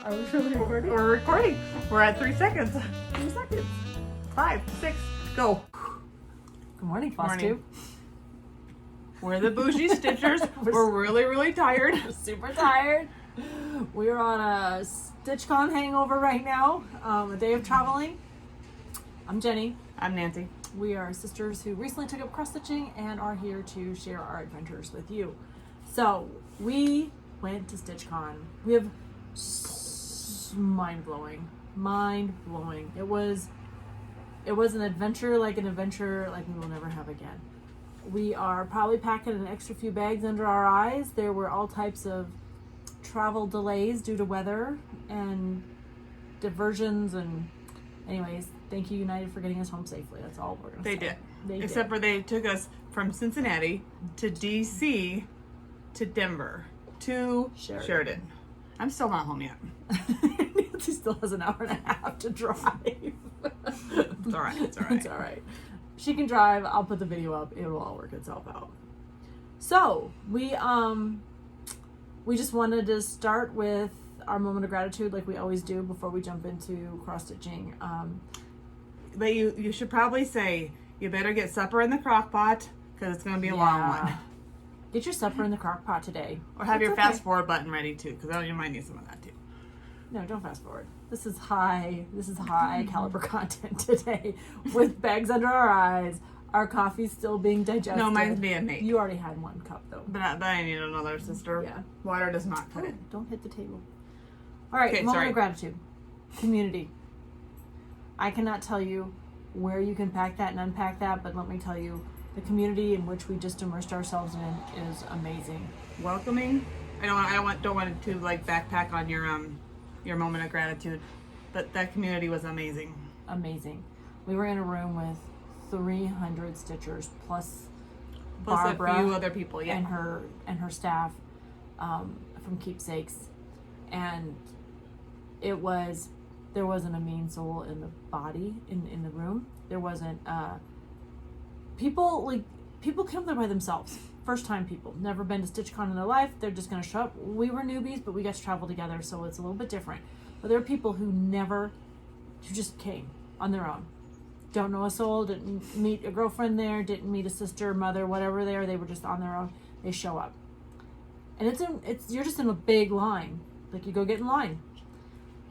Are we really recording? We're recording. We're at 3 seconds. 2 seconds. 5, 6, go. Good morning, FlossTube. Morning. We're the Bougie Stitchers. We're really, really tired. Super tired. We are on a StitchCon hangover right now, a day of traveling. I'm Jenny. I'm Nancy. We are sisters who recently took up cross stitching and are here to share our adventures with you. So we went to StitchCon. We have mind-blowing. It was an adventure like we will never have again. We are probably packing an extra few bags under our eyes. There were all types of travel delays due to weather and diversions, and anyways, thank you United for getting us home safely. That's all we're gonna say. They did. Except for they took us from Cincinnati to DC to Denver to Sheridan. I'm still not home yet. Nancy still has an hour and a half to drive. It's all right. It's all right. It's all right. She can drive. I'll put the video up. It will all work itself out. So we just wanted to start with our moment of gratitude, like we always do before we jump into cross stitching. But you should probably say you better get supper in the crock pot because it's going to be a long one. Get your supper in the crock pot today. Or have your fast forward button ready too, because you might need some of that too. No, don't fast forward. This is high caliber content today, with bags under our eyes. Our coffee's still being digested. No, mine's being made. You already had one cup though. But I need another, sister. Yeah. Water does not cut it. Don't hit the table. All right, moment of gratitude. Community. I cannot tell you where you can pack that and unpack that, but let me tell you, the community in which we just immersed ourselves in is amazing. Welcoming. I don't want to like backpack on your moment of gratitude, but that community was amazing. Amazing. We were in a room with 300 stitchers plus Barbara, a few other people, yeah, and her staff from Keepsakes, and there wasn't a mean soul in the body in the room. There wasn't people come there by themselves. First time people, never been to StitchCon in their life. They're just gonna show up. We were newbies, but we got to travel together, so it's a little bit different. But there are people who just came on their own. Don't know a soul, didn't meet a girlfriend there, didn't meet a sister, mother, whatever there. They were just on their own. They show up. And you're just in a big line. Like you go get in line.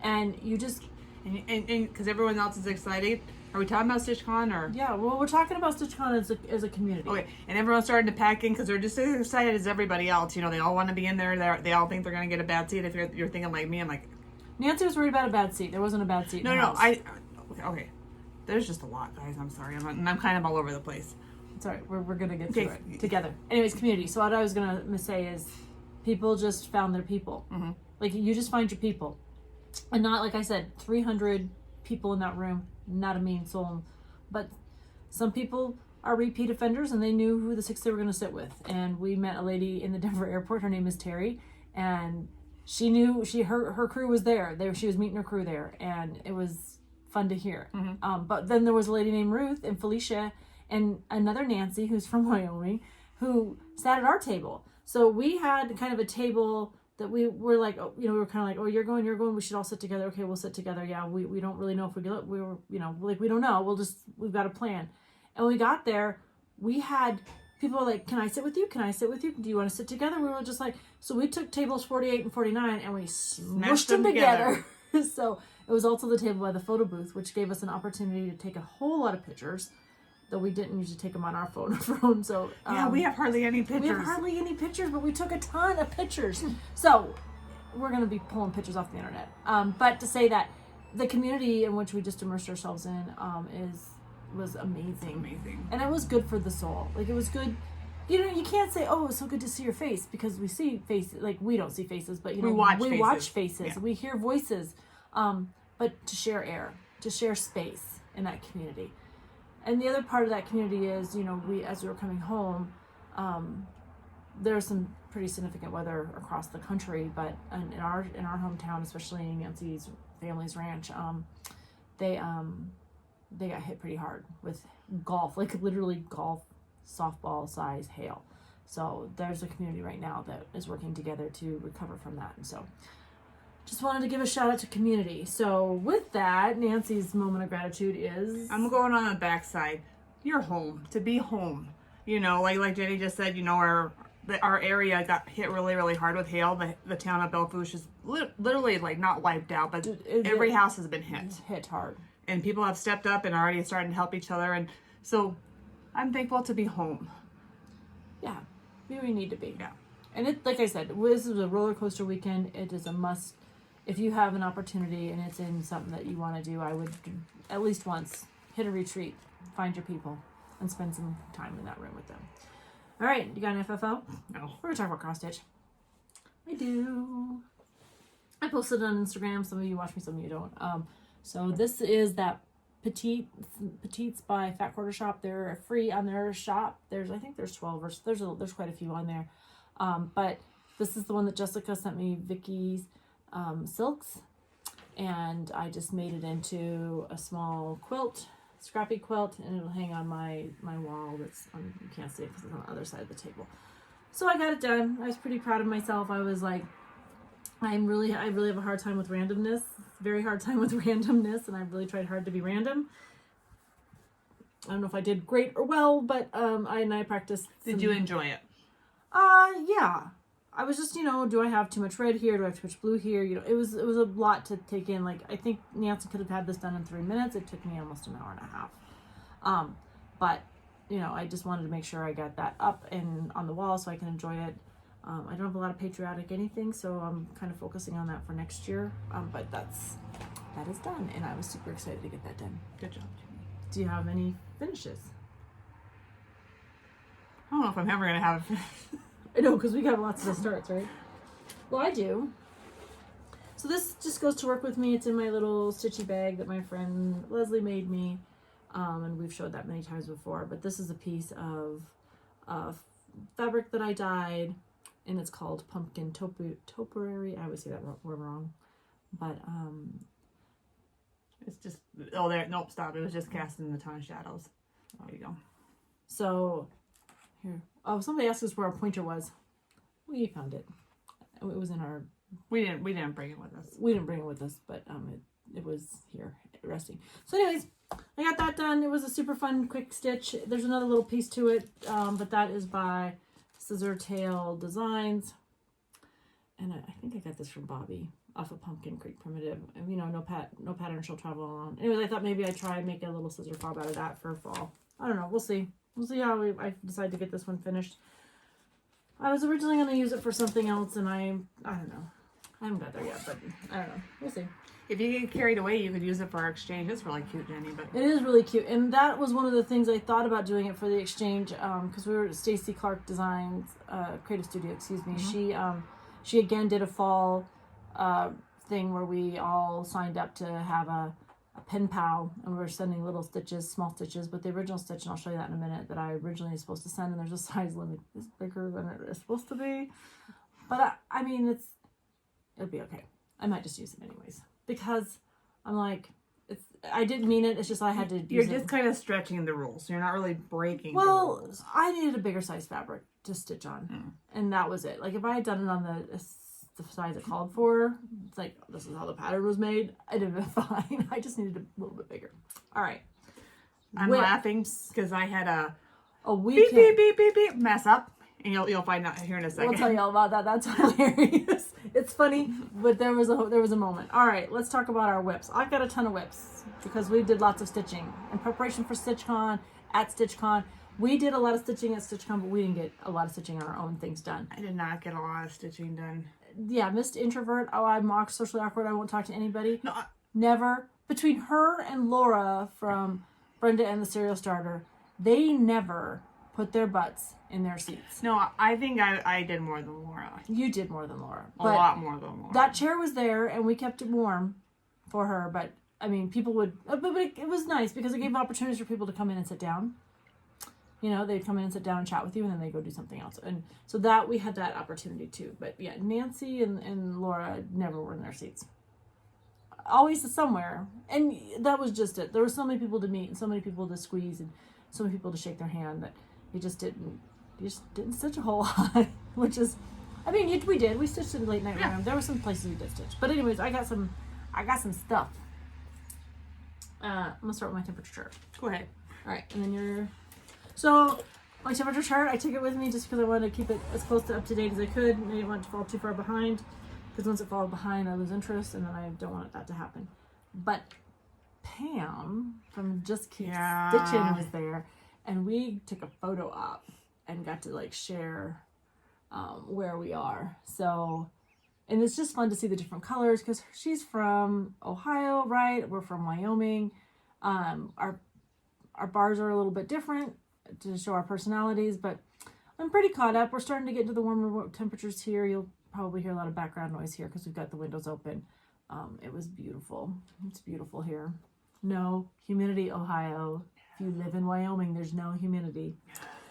And you just... And because everyone else is excited. Are we talking about StitchCon or? Yeah, well, we're talking about StitchCon as a community. Okay, and everyone's starting to pack in because they're just as excited as everybody else. You know, they all want to be in there. They all think they're going to get a bad seat. If you're thinking like me, I'm like... Nancy was worried about a bad seat. There wasn't a bad seat. No. Okay. There's just a lot, guys. I'm sorry. I'm kind of all over the place. It's all right. We're going to get through it together. Anyways, community. So what I was going to say is people just found their people. Mm-hmm. Like, you just find your people. And not, like I said, 300 people in that room, not a mean soul. But some people are repeat offenders, and they knew who the 6 they were going to sit with. And we met a lady in the Denver airport. Her name is Terry. And she knew her crew was there. She was meeting her crew there. And it was fun to hear. Mm-hmm. But then there was a lady named Ruth and Felicia and another Nancy who's from Wyoming who sat at our table. So we had kind of a table that we were like, we were kind of like, you're going, we should all sit together. Okay, we'll sit together. Yeah, we don't really know if we were, we don't know. We've got a plan. And when we got there, we had people were like, can I sit with you? Can I sit with you? Do you want to sit together? We were just like, so we took tables 48 and 49 and we smushed them together. So it was also the table by the photo booth, which gave us an opportunity to take a whole lot of pictures, though we didn't usually take them on our phone. So we have hardly any pictures. But we took a ton of pictures. So we're going to be pulling pictures off the internet. But to say that the community in which we just immersed ourselves in was amazing. And it was good for the soul. Like, it was good. You can't say, it's so good to see your face, because we see faces. Like, we don't see faces, but we watch faces. Yeah. We hear voices. But to share air, to share space in that community. And the other part of that community is, as we were coming home, there's some pretty significant weather across the country, but in our hometown, especially in Nancy's family's ranch, they got hit pretty hard with golf, like literally golf softball size hail. So there's a community right now that is working together to recover from that. And so just wanted to give a shout out to community. So with that, Nancy's moment of gratitude is... I'm going on the backside. You're home. To be home. You know, like Jenny just said, you know, our area got hit really, really hard with hail. The town of Belfouche is literally like not wiped out, but every house has been hit. Hit hard. And people have stepped up and already starting to help each other. And so I'm thankful to be home. Yeah, we need to be. Yeah. And it, like I said, this is a roller coaster weekend. It is a must. If you have an opportunity and it's in something that you want to do, I would at least once hit a retreat, find your people, and spend some time in that room with them. All right, you got an FFO? No. We're gonna talk about cross stitch. I do. I posted it on Instagram. Some of you watch me, some of you don't. So this is that Petites by Fat Quarter Shop. They're free on their shop. I think there's 12 or there's quite a few on there. But this is the one that Jessica sent me, Vicky's silks, and I just made it into a small quilt, scrappy quilt, and it'll hang on my wall. That's you can't see it because it's on the other side of the table. So I got it done. I was pretty proud of myself. I was like, I really have a hard time with randomness, very hard time with randomness, and I really tried hard to be random. I don't know if I did great or well, but I practiced. Did you enjoy it? Yeah. I was just, do I have too much red here? Do I have too much blue here? It was a lot to take in. Like, I think Nancy could have had this done in 3 minutes. It took me almost an hour and a half. But, I just wanted to make sure I got that up and on the wall so I can enjoy it. I don't have a lot of patriotic anything, so I'm kind of focusing on that for next year. But that is done, and I was super excited to get that done. Good job. Do you have any finishes? I don't know if I'm ever going to have... I know, because we got lots of starts, right? Well, I do. So this just goes to work with me. It's in my little stitchy bag that my friend Leslie made me. And we've showed that many times before. But this is a piece of fabric that I dyed. And it's called Pumpkin Topiary. I always say that word wrong. But it's just... Oh, there. Nope, stop. It was just casting a ton of shadows. There you go. So... Here. Oh, somebody asked us where our pointer was. We found it. It was in our... We didn't bring it with us. We didn't bring it with us, but it was here resting. So anyways, I got that done. It was a super fun, quick stitch. There's another little piece to it, but that is by Scissor Tail Designs. And I think I got this from Bobby off of Pumpkin Creek Primitive. No pattern shall travel alone. Anyways, I thought maybe I'd try and make a little scissor fob out of that for fall. I don't know. We'll see. We'll see how I decide to get this one finished. I was originally going to use it for something else, and I don't know. I haven't got there yet, but I don't know. We'll see. If you get carried away, you could use it for our exchange. It's really cute, Jenny. But it is really cute, and that was one of the things I thought about doing it for the exchange, because we were at Stacy Clark Designs Creative Studio. Excuse me. Mm-hmm. She again did a fall thing where we all signed up to have a pen pal, and we were sending little stitches, small stitches, but the original stitch, and I'll show you that in a minute, that I originally was supposed to send, and there's a size limit. It's bigger than it is supposed to be, but I mean, it'll be okay. I might just use it anyways, because I'm like, I didn't mean it, it's just I had to use it. You're just kind of stretching the rules. You're not really breaking the rules. I needed a bigger size fabric to stitch on, and that was it. Like, if I had done it on the size it called for, it's like, this is how the pattern was made, I'd have been fine. I just needed a little bit bigger. All right. I'm laughing because I had a weekend beep mess up, and you'll find out here in a second. We'll tell you all about that. That's hilarious. It's funny, but there was a moment. All right, let's talk about our whips. I've got a ton of whips because we did lots of stitching in preparation for StitchCon, at StitchCon. We did a lot of stitching at StitchCon, but we didn't get a lot of stitching on our own things done. I did not get a lot of stitching done. Yeah, Missed Introvert. Oh, I'm socially awkward. I won't talk to anybody. No, never. Between her and Laura from Brenda and the Serial Starter, they never put their butts in their seats. No, I think I did more than Laura. You did more than Laura. A lot more than Laura. That chair was there, and we kept it warm for her. But I mean, people would. But it was nice because it gave opportunities for people to come in and sit down. They'd come in and sit down and chat with you, and then they go do something else. And so that we had that opportunity too. But yeah, Nancy and Laura never were in their seats. Always somewhere. And that was just it. There were so many people to meet and so many people to squeeze and so many people to shake their hand that you just didn't stitch a whole lot, which is, I mean, we did. We stitched in the late night room. There were some places we did stitch. But anyways, I got some stuff. I'm gonna start with my temperature chart. Go ahead. All right, and then so my temperature chart, I took it with me just because I wanted to keep it as close to up to date as I could. I didn't want it to fall too far behind, because once it falls behind, I lose interest, and then I don't want that to happen. But Pam from Just Keep Stitching was there, and we took a photo op and got to like share where we are. So, and it's just fun to see the different colors, because she's from Ohio, right? We're from Wyoming. Our bars are a little bit different to show our personalities, but I'm pretty caught up. We're starting to get into the warmer temperatures here. You'll probably hear a lot of background noise here because we've got the windows open. It was beautiful. It's beautiful here. No humidity, Ohio. If you live in Wyoming, there's no humidity.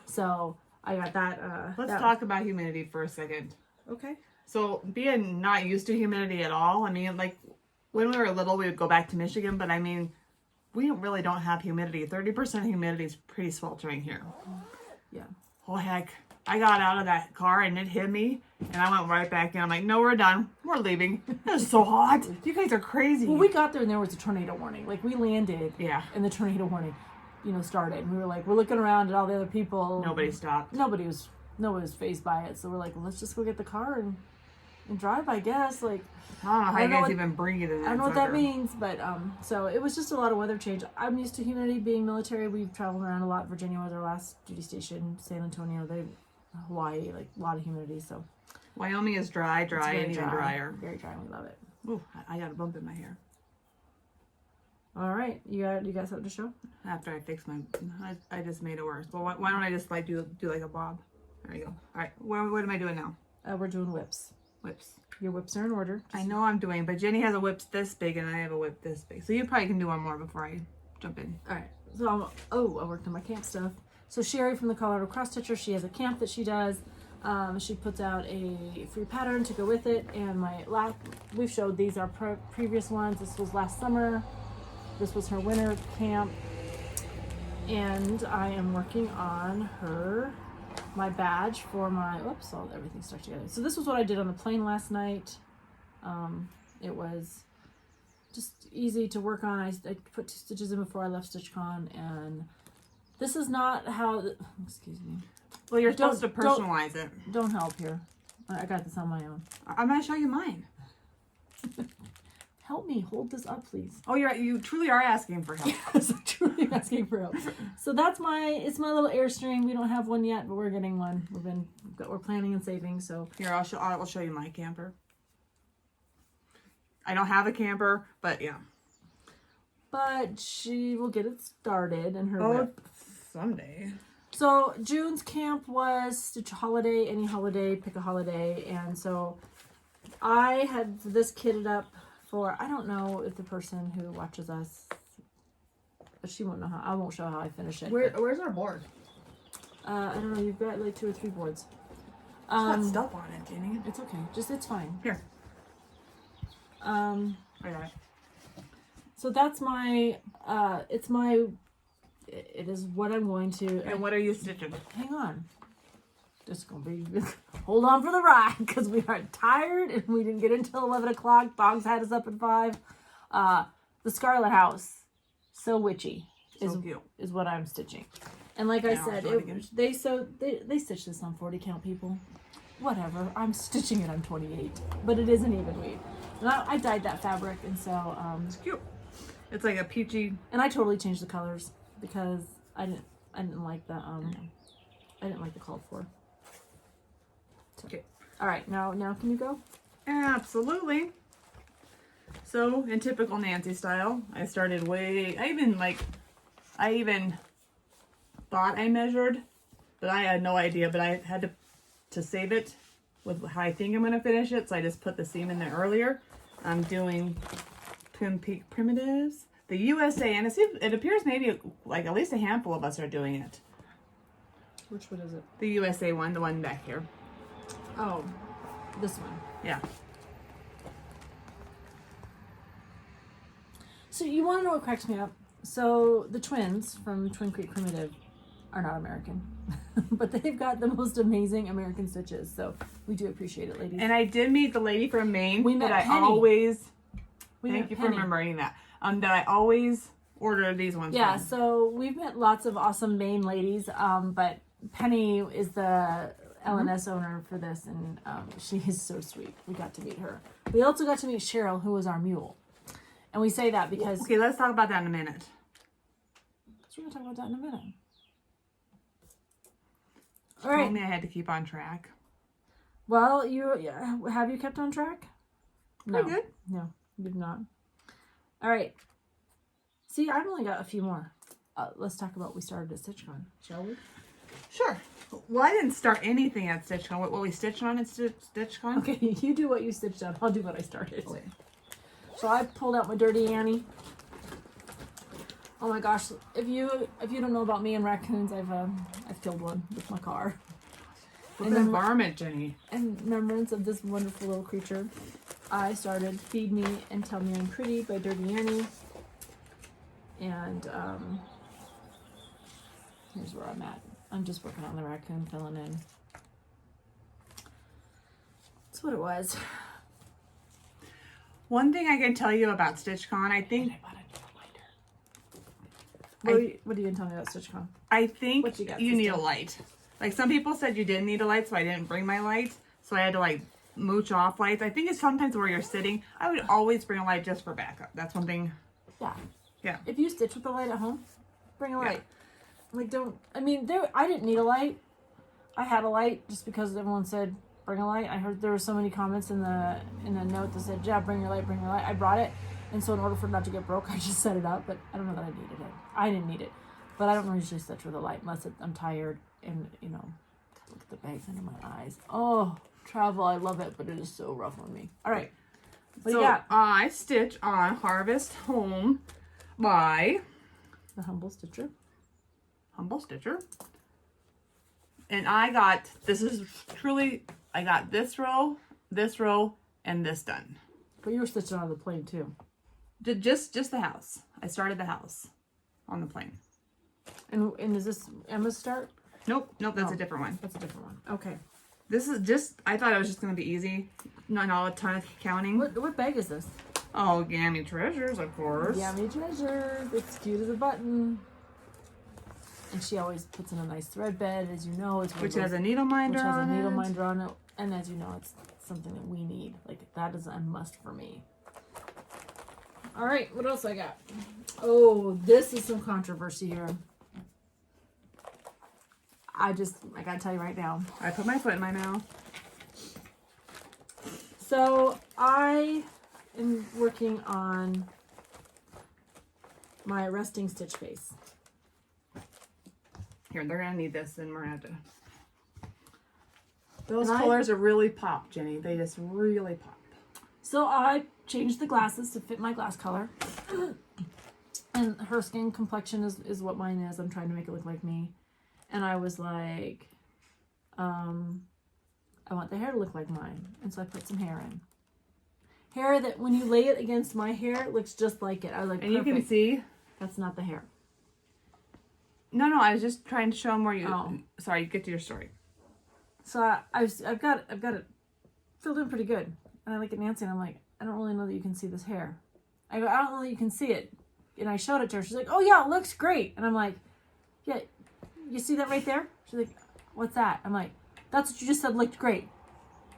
So I got that. Let's talk about humidity for a second. Okay. So being not used to humidity at all, I mean, like when we were little, we would go back to Michigan, but I mean, we really don't have humidity. 30% humidity is pretty sweltering here. Yeah. Oh, heck. I got out of that car and it hit me, and I went right back in. I'm like, no, we're done. We're leaving. It was so hot. You guys are crazy. Well, we got there and there was a tornado warning. Like, we landed. Yeah. And the tornado warning, started. And we were like, we're looking around at all the other people. Nobody stopped. Nobody was fazed by it. So we're like, well, let's just go get the car and drive, I guess. Like, I don't know how you guys even breathe in that. I don't know what that means, but so it was just a lot of weather change. I'm used to humidity, being military. We've traveled around a lot. Virginia was our last duty station. San Antonio, Hawaii, like a lot of humidity. So Wyoming is dry, and even drier. Very dry, and we love it. Ooh, I got a bump in my hair. All right, you got something to show? After I fix I just made it worse. Well, why don't I just like do like a bob? There you go. All right, what am I doing now? We're doing whips. Whips. Your whips are in order. I know I'm doing, but Jenny has a whip this big and I have a whip this big. So you probably can do one more before I jump in. All right. So I worked on my camp stuff. So Sherry from the Colorado Cross Stitcher, she has a camp that she does. She puts out a free pattern to go with it. And we've showed these are previous ones. This was last summer. This was her winter camp. And I am working on my badge for my, everything stuck together. So this was what I did on the plane last night. It was just easy to work on. I put 2 stitches in before I left StitchCon, and this is not how, excuse me. Well, you're supposed to personalize it. Don't help here. I got this on my own. I'm going to show you mine. Help me hold this up, please. Oh, you truly are asking for help. Yes, I'm truly asking for help. So it's my little Airstream. We don't have one yet, but we're getting one. We're planning and saving. So here, I'll show you my camper. I don't have a camper, but yeah. But she will get it started in her whip someday. So June's camp was stitch a holiday, any holiday, pick a holiday, and so I had this kitted up for, I don't know if the person who watches us, she won't know how, I won't show how I finish it. Where's our board? I don't know, you've got like 2 or 3 boards. It's got stuff on it, Jenny. It's okay, it's fine. Here. I got it. So that's my, it is what I'm going to. And what are you stitching? Hang on. Just gonna be, hold on for the ride, because we are tired and we didn't get in until 11 o'clock. Dogs had us up at 5. The Scarlet House, so witchy, is what I'm stitching. And like I said, they stitched this on 40 count, people. Whatever, I'm stitching it on 28, but it is an even weave. And I dyed that fabric, and so it's cute. It's like a peachy. And I totally changed the colors because I didn't like the I didn't like the called for. So, okay. All right, now can you go? Absolutely. So in typical Nancy style, I started I even thought I measured, but I had no idea. But I had to save it with how I think I'm going to finish it, so I just put the seam in there earlier. I'm doing Twin Peak Primitives, the USA, and it appears maybe like at least a handful of us are doing it. Which one is it? The USA one, the one back here. Oh, this one. Yeah. So you want to know what cracks me up? So the twins from Twin Creek Primitive, are not American. But they've got the most amazing American stitches. So we do appreciate it, ladies. And I did meet the lady from Maine. We met that Penny. I always, We thank met you for Penny. remembering that. That I always order these ones Yeah, from. so we've met lots of awesome Maine ladies, but Penny is the LNS owner for this, and she is so sweet. We got to meet her. We also got to meet Cheryl, who was our mule. And we say that because... Okay, let's talk about that in a minute. We're going to talk about that in a minute. She All right. told me I had to keep on track. Well, have you kept on track? No. Pretty good. No, you've not. All right. See, I've only got a few more. Let's talk about what we started at StitchCon, shall we? Sure. Well, I didn't start anything at StitchCon. What we stitched on at StitchCon? Okay, you do what you stitched on. I'll do what I started. Okay. So I pulled out my Dirty Annie. Oh my gosh! If you don't know about me and raccoons, I've killed one with my car. What's an environment, Jenny? In remembrance of this wonderful little creature, I started Feed Me and Tell Me I'm Pretty by Dirty Annie. And here's where I'm at. I'm just working on the raccoon, filling in. That's what it was. One thing I can tell you about StitchCon, I think... I bought a new lighter. What are you going to tell me about StitchCon? I think What you got, you need a sister? light. Like, some people said you didn't need a light, so I didn't bring my light. So I had to, like, mooch off lights. I think it's sometimes where you're sitting. I would always bring a light just for backup. That's one thing. Yeah. Yeah. If you stitch with a light at home, bring a Yeah. light. Like, I didn't need a light. I had a light just because everyone said, bring a light. I heard there were so many comments in the note that said, yeah, bring your light, bring your light. I brought it. And so in order for it not to get broke, I just set it up. But I don't know that I needed it. I didn't need it. But I don't usually stitch with a light unless I'm tired and, look at the bags under my eyes. Oh, travel, I love it, but it is so rough on me. All right. What do you got? I stitch on Harvest Home by The Humble Stitcher. Humble Stitcher. And I got this row, and this done. But you were stitching on the plane too. Just the house. I started the house on the plane. And is this Emma's start? Nope, that's Oh. a different one. That's a different one. Okay. This is just, I thought it was just going to be easy. Not a ton of counting. What bag is this? Oh, Gammy Treasures, of course. Yummy Treasures. It's cute as a button. And she always puts in a nice thread bed, as you know. Which has a needle minder on it. on it. And as you know, it's something that we need. Like, that is a must for me. All right, what else I got? Oh, this is some controversy here. I gotta tell you right now. I put my foot in my mouth. So I am working on my resting stitch face. Here, they're gonna need this, and we're gonna have to. Those And colors are really pop, Jenny. They just really pop. So I changed the glasses to fit my glass color. And her skin complexion is what mine is. I'm trying to make it look like me. And I was like, I want the hair to look like mine. And so I put some hair in. Hair that when you lay it against my hair, it looks just like it. I was like, And perfect. you can see. That's not the hair. No, I was just trying to show them where you. Oh. Sorry, get to your story. So I've got it filled in pretty good. And I look at Nancy and I'm like, I don't really know that you can see this hair. I go, I don't know that you can see it. And I showed it to her. She's like, oh yeah, it looks great. And I'm like, yeah, you see that right there? She's like, what's that? I'm like, that's what you just said looked great.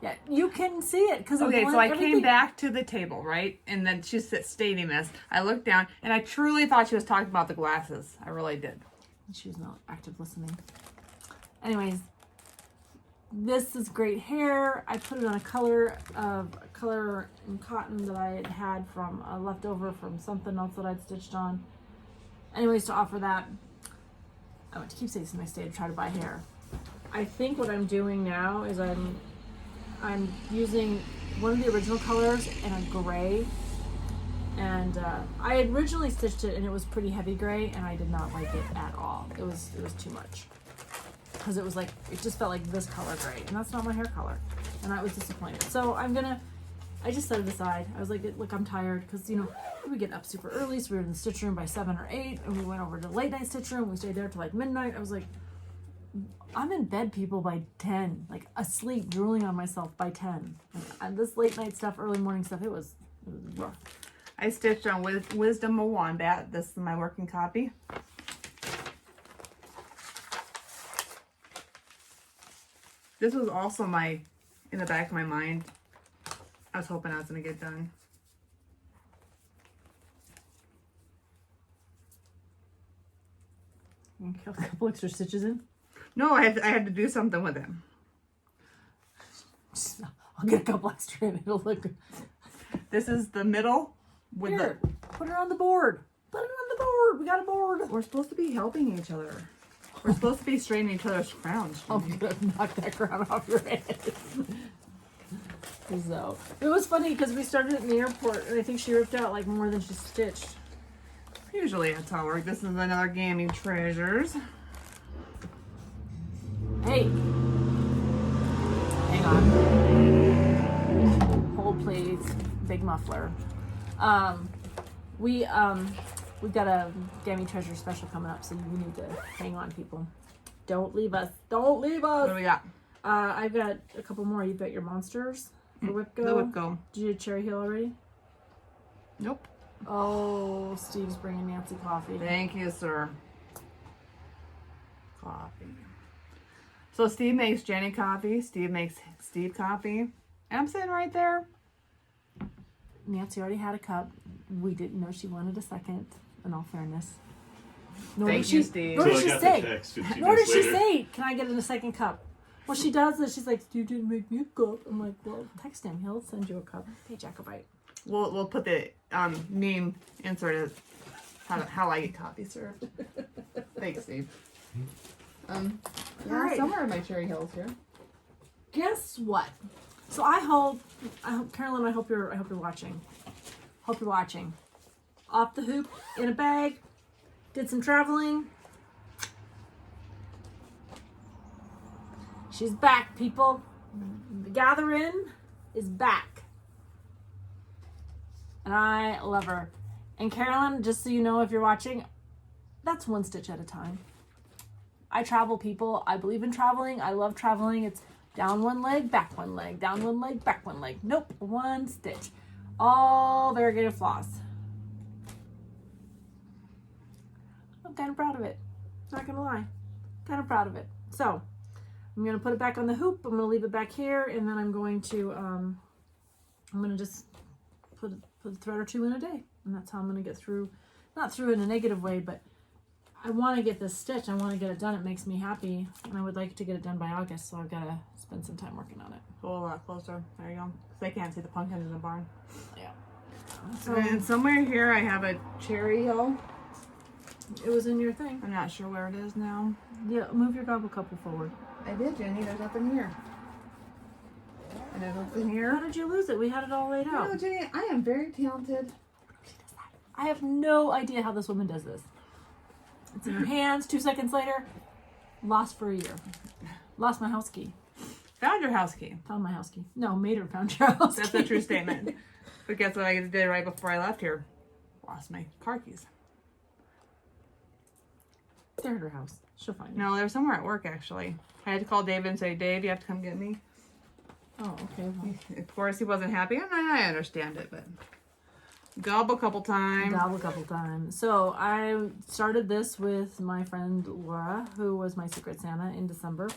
Yeah, you can see it because Okay, so I came back to the table, right? And then she's stating this. I looked down, and I truly thought she was talking about the glasses. I really did. She was not active listening. Anyways, this is great hair. I put it on a color in cotton that I had from a leftover from something else that I'd stitched on. Anyways, to offer that, I went to Keepsakes the next day to try to buy hair. I think what I'm doing now is I'm using one of the original colors in a gray. And I had originally stitched it and it was pretty heavy gray and I did not like it at all. It was too much. Because it was like, it just felt like this color gray. And that's not my hair color. And I was disappointed. So I'm going to I just set it aside. I was like, look, I'm tired because, you know, we get up super early. So we were in the stitch room by 7 or 8 and we went over to late night stitch room. We stayed there till like midnight. I was like, I'm in bed, people, by 10, like asleep, drooling on myself by 10. Like, this late night stuff, early morning stuff, it was rough. I stitched on Wisdom Wombat. This is my working copy. This was also in the back of my mind. I was hoping I was going to get done. A couple extra stitches in. No, I had to do something with it. I'll get a couple extra in. It'll look good. This is the middle. With Here, put it on the board. Put it on the board. We got a board. We're supposed to be helping each other. We're supposed to be straightening each other's crowns. I'm gonna knock that crown off your head. So it was funny because we started at the airport and I think she ripped out like more than she stitched. Usually that's how it works. This is another Gaming Treasures. Hey, hang on. Hold please. Big muffler. We've got a Gaming Treasure special coming up, so you need to hang on, people. Don't leave us. Don't leave us. What do we got? I've got a couple more. You've got your monsters. The WIPGO. The WIPGO. Did you do Cherry Hill already? Nope. Oh, Steve's bringing Nancy coffee. Thank you, sir. Coffee. So Steve makes Jenny coffee. Steve makes Steve coffee. And I'm sitting right there. Nancy already had a cup. We didn't know she wanted a second, in all fairness. Nor Thank did you, she, Steve. Nor So did I she got say, the text 15 nor did minutes she later. say, can I get in a second cup? Well, she does this. She's like, Steve didn't make me a cup. I'm like, well, text him. He'll send you a cup. Hey, Jacobite. We'll put the meme insert as how I get coffee served. Thanks, Steve. Yeah, Alright. somewhere in my Cherry Hills here. Guess what? So I hope, Carolyn, I hope you're watching. Hope you're watching. Off the hoop, in a bag, did some traveling. She's back, people. The gathering is back. And I love her. And Carolyn, just so you know, if you're watching, that's one stitch at a time. I travel, people. I believe in traveling. I love traveling. It's down one leg, back one leg, down one leg, back one leg. Nope, one stitch. All variegated floss. I'm kind of proud of it. Not gonna lie. Kind of proud of it. So, I'm gonna put it back on the hoop. I'm gonna leave it back here, and then I'm going to, I'm gonna just put a thread or two in a day. And that's how I'm gonna get through, not through in a negative way, but I want to get this stitch. I want to get it done. It makes me happy, and I would like to get it done by August, so I've got to spend some time working on it. Pull a lot closer. There you go. Because I can't see the pumpkins in the barn. Yeah. So, and somewhere here I have a Cherry Hill. It was in your thing. I'm not sure where it is now. Yeah, move your gobble couple forward. I did, Jenny. There's nothing here. And there's nothing How here. did you lose it? We had it all laid out. No, Jenny, I am very talented. I have no idea how this woman does this. It's in her hands. 2 seconds later, lost for a year. Lost my house key. Found your house key. Found my house key. No, made her found your house That's key. a true statement. But guess what I did right before I left here? Lost my car keys. They're at her house. She'll find it. No, they're somewhere at work, actually. I had to call David and say, Dave, you have to come get me. Oh, okay. Well, Of course, he wasn't happy, and I understand it, but gobble a couple times. Gobble a couple times. So I started this with my friend Laura, who was my Secret Santa in December.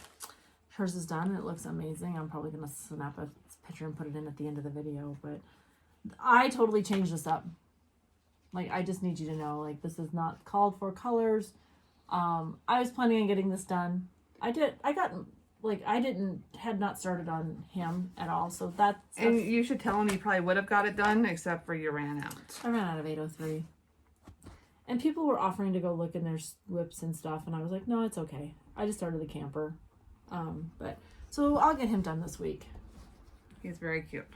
Hers is done. It looks amazing. I'm probably going to snap a picture and put it in at the end of the video, but I totally changed this up. Like, I just need you to know, like, this is not called for colors. I was planning on getting this done. Had not started on him at all, so that's... And you should tell him you probably would have got it done, except for you ran out. I ran out of 803. And people were offering to go look in their whips and stuff, and I was like, no, it's okay. I just started the camper. So I'll get him done this week. He's very cute.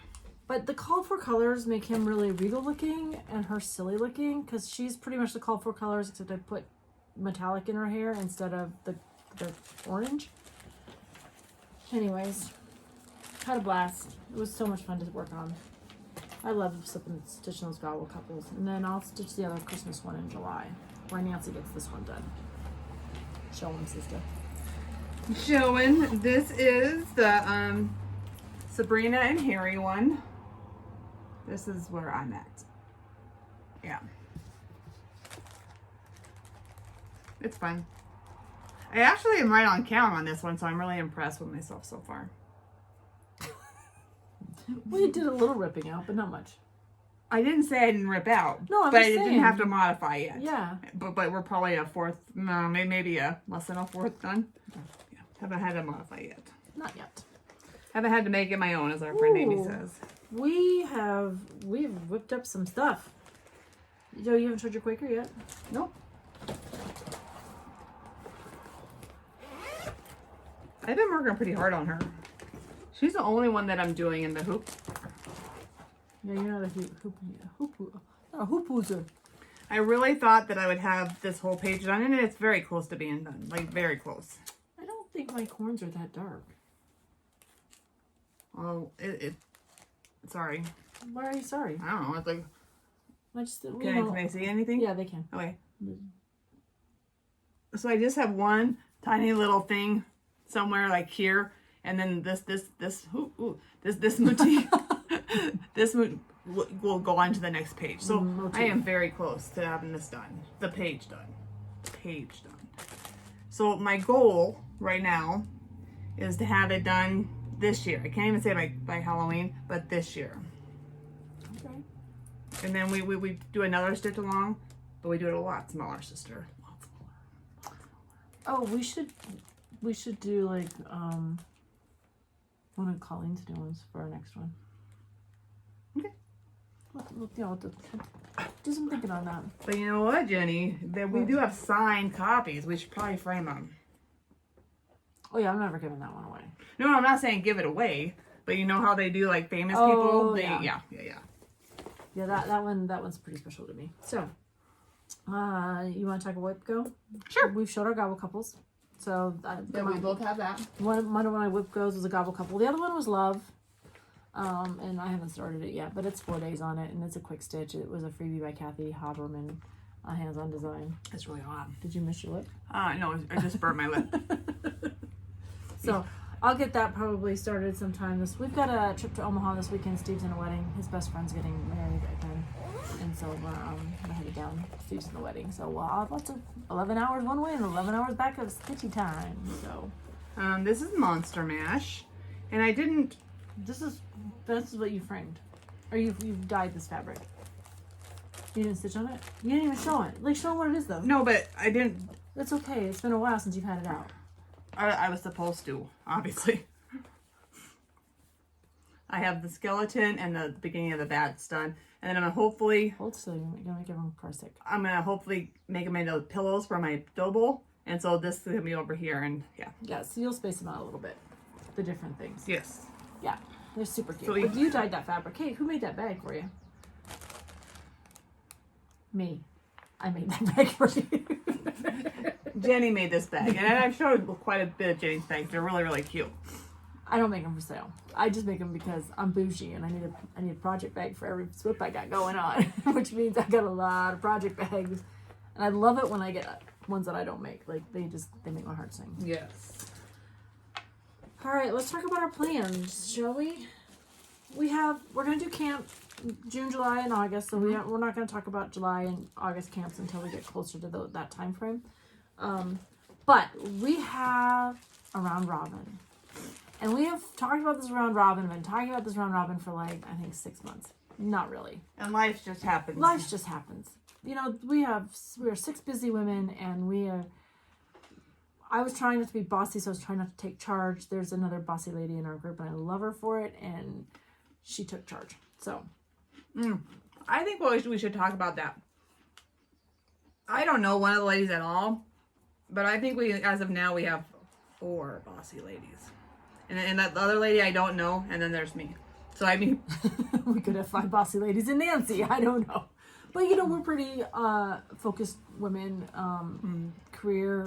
But the called for colors make him really regal looking and her silly looking, because she's pretty much the called for colors, except I put metallic in her hair instead of the orange. Anyways, had a blast. It was so much fun to work on. I love stitching those gobble couples. And then I'll stitch the other Christmas one in July, where Nancy gets this one done. Show them, sister. Showing, this is the Sabrina and Harry one. This is where I'm at. Yeah. It's fun. I actually am right on count on this one, so I'm really impressed with myself so far. We did a little ripping out, but not much. I didn't say I didn't rip out. No, I'm but just I saying. didn't have to modify yet. Yeah. But we're probably a fourth, no, maybe a less than a fourth done. Yeah. Haven't had to modify yet. Not yet. Haven't had to make it my own, as our friend Amy says. We've whipped up some stuff. Joe, you haven't showed your Quaker yet? Nope. I've been working pretty hard on her. She's the only one that I'm doing in the hoop. Yeah, you're not a hoop user. I really thought that I would have this whole page done, and it's very close to being done. Like, very close. I don't think my corns are that dark. Oh, sorry. Why are you sorry? I don't know. It's like, I just can I see anything? Yeah, they can. Okay. So I just have one tiny little thing somewhere like here, and then this motif, will go on to the next page. So I am very close to having this done. The page done. So my goal right now is to have it done this year. I can't even say by Halloween, but this year. Okay. And then we do another stitch along, but we do it a lot smaller, sister. A lot smaller. Oh, we should do like one of Colleen's new ones for our next one. Okay. We'll do some thinking on that. But you know what, Jenny? That we do have signed copies. We should probably frame them. Oh yeah, I'm never giving that one away. No, I'm not saying give it away, but you know how they do like famous people? Yeah. Yeah, that one's pretty special to me. So, you want to talk about WIPGO? Sure. We've showed our gobble couples. So we both have that. One of my WIPGOs was a gobble couple. The other one was Love. And I haven't started it yet, but it's 4 days on it, and it's a quick stitch. It was a freebie by Kathy Haberman, a hands-on design. It's really hot. Did you miss your lip? No, I just burnt my lip. So I'll get that probably started sometime we've got a trip to Omaha this weekend. Steve's in a wedding. His best friend's getting married again. And so we're headed down. Steve's in the wedding. So we'll have lots of 11 hours one way and 11 hours back of stitchy time. So this is Monster Mash. And I didn't... This is what you framed. Or you've dyed this fabric. You didn't stitch on it? You didn't even show it. Like, show them what it is, though. No, but I didn't... That's okay. It's been a while since you've had it out. I was supposed to, obviously. I have the skeleton and the beginning of the bats done. And then I'm going to hopefully... Hold still. You're going to make everyone car sick. I'm going to hopefully make them into pillows for my dough bowl. And so this is going to be over here, and yeah. Yeah, so you'll space them out a little bit. The different things. Yes. Yeah, they're super cute. So but you dyed that fabric. Hey, who made that bag for you? Me. I made that bag for you. Jenny made this bag, and I've showed quite a bit of Jenny's bags. They're really, really cute. I don't make them for sale. I just make them because I'm bougie and I need a project bag for every swip I got going on, which means I got a lot of project bags, and I love it when I get ones that I don't make. Like they make my heart sing. Yes. All right, let's talk about our plans, shall we? We're gonna do camp June, July, and August. So we're not gonna talk about July and August camps until we get closer to that time frame. But we have a round robin, and we have talked about this round robin. Been talking about this round robin for like I think 6 months. Not really. And life just happens. Life just happens. You know, we are 6 busy women, and I was trying not to be bossy, so I was trying not to take charge. There's another bossy lady in our group, and I love her for it, and she took charge. So, I think we should talk about that. I don't know one of the ladies at all, but I think as of now, we have 4 bossy ladies. And that other lady I don't know, and then there's me. So, I mean... we could have 5 bossy ladies and Nancy. I don't know. But, you know, we're pretty focused women, career.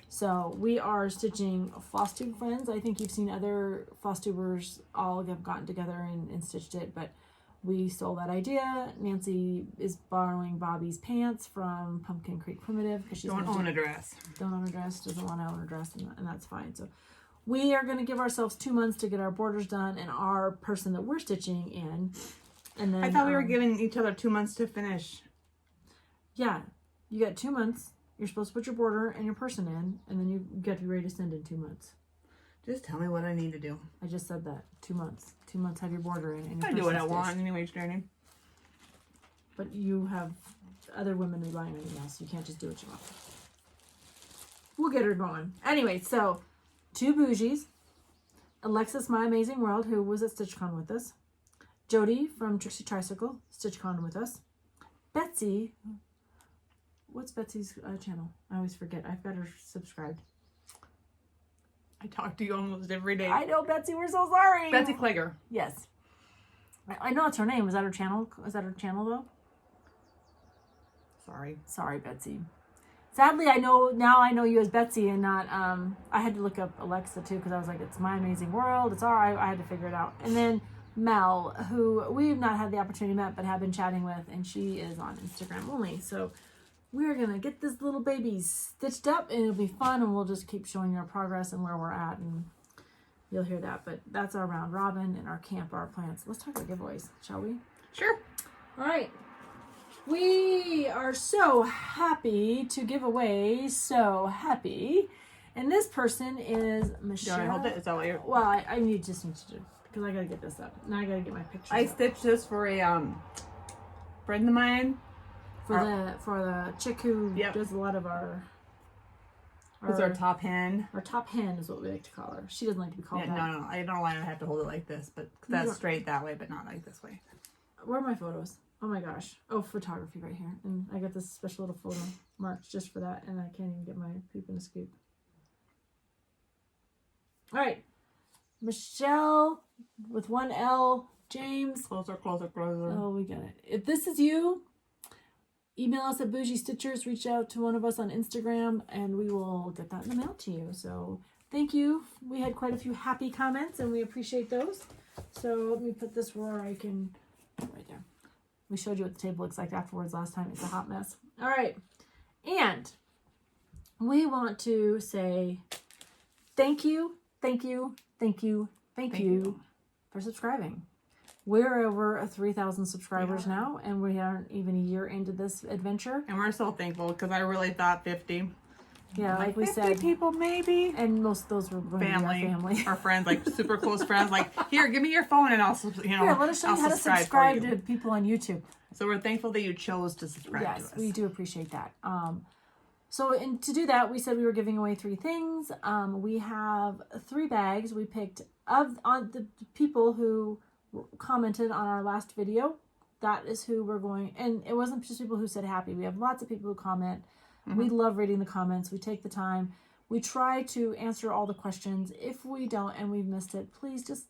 So we are stitching FlossTube friends. I think you've seen other FlossTubers all have gotten together and stitched it. But we stole that idea. Nancy is borrowing Bobby's pants from Pumpkin Creek Primitive because she's don't own a dress. Don't own a dress, doesn't want to own a dress, and that's fine. So we are going to give ourselves 2 months to get our borders done and our person that we're stitching in. And then I thought we were giving each other 2 months to finish. Yeah, you got 2 months. You're supposed to put your border and your person in, and then you get to be ready to send in 2 months. Just tell me what I need to do. I just said that. 2 months. 2 months have your border in. And your I do what I person want anyway, Journey. But you have other women relying on you now, so you can't just do what you want. We'll get her going. Anyway, so 2 bougies. Alexis, My Amazing World, who was at StitchCon with us. Jody from Trixie Tricycle, StitchCon with us. Betsy. What's Betsy's channel? I always forget. I've got her subscribed. I talk to you almost every day. I know, Betsy. We're so sorry. Betsy Klager. Yes. I know it's her name. Is that her channel? Is that her channel, though? Sorry. Sorry, Betsy. Sadly, I know you as Betsy and not, I had to look up Alexa, too, because I was like, it's My Amazing World. It's all right. I had to figure it out. And then Mel, who we've not had the opportunity to meet, but have been chatting with, and she is on Instagram only. So we're going to get this little baby stitched up, and it'll be fun, and we'll just keep showing you our progress and where we're at, and you'll hear that. But that's our round robin and our camp, our plans. Let's talk about giveaways, shall we? Sure. All right. We are so happy to give away, so happy. And this person is Michelle. Do you want to hold it? Is that what you're... Well, I need to do, because I got to get this up. Now I got to get my pictures I up. stitched this for a friend of mine. For the chick who does a lot of our top hen. Our top hen is what we like to call her. She doesn't like to be called that. No. I don't know why I have to hold it like this, but that's straight that way, but not like this way. Where are my photos? Oh my gosh. Oh, photography right here. And I got this special little photo marked just for that, and I can't even get my poop in a scoop. All right. Michelle with 1 L. James. Closer. Oh, we got it. If this is you, email us at Bougie Stitchers. Reach out to one of us on Instagram, and we will get that in the mail to you. So thank you. We had quite a few happy comments, and we appreciate those. So let me put this where I can... Right there. We showed you what the table looks like afterwards last time. It's a hot mess. All right. And we want to say thank you for subscribing. We're over 3,000 subscribers now, and we aren't even a year into this adventure. And we're so thankful, because I really thought 50. Yeah, like we 50 said. people, maybe. And most of those were going to be our family. Our friends, like super close friends. Like, here, give me your phone, and I'll, Here, let us show you how to subscribe to people on YouTube. So we're thankful that you chose to subscribe to us. Yes, we do appreciate that. So to do that, we said we were giving away 3 things. We have 3 bags. We picked on the people who commented on our last video. That is who we're going. And it wasn't just people who said happy. We have lots of people who comment. Mm-hmm. We love reading the comments. We take the time. We try to answer all the questions. If we don't and we've missed it, please just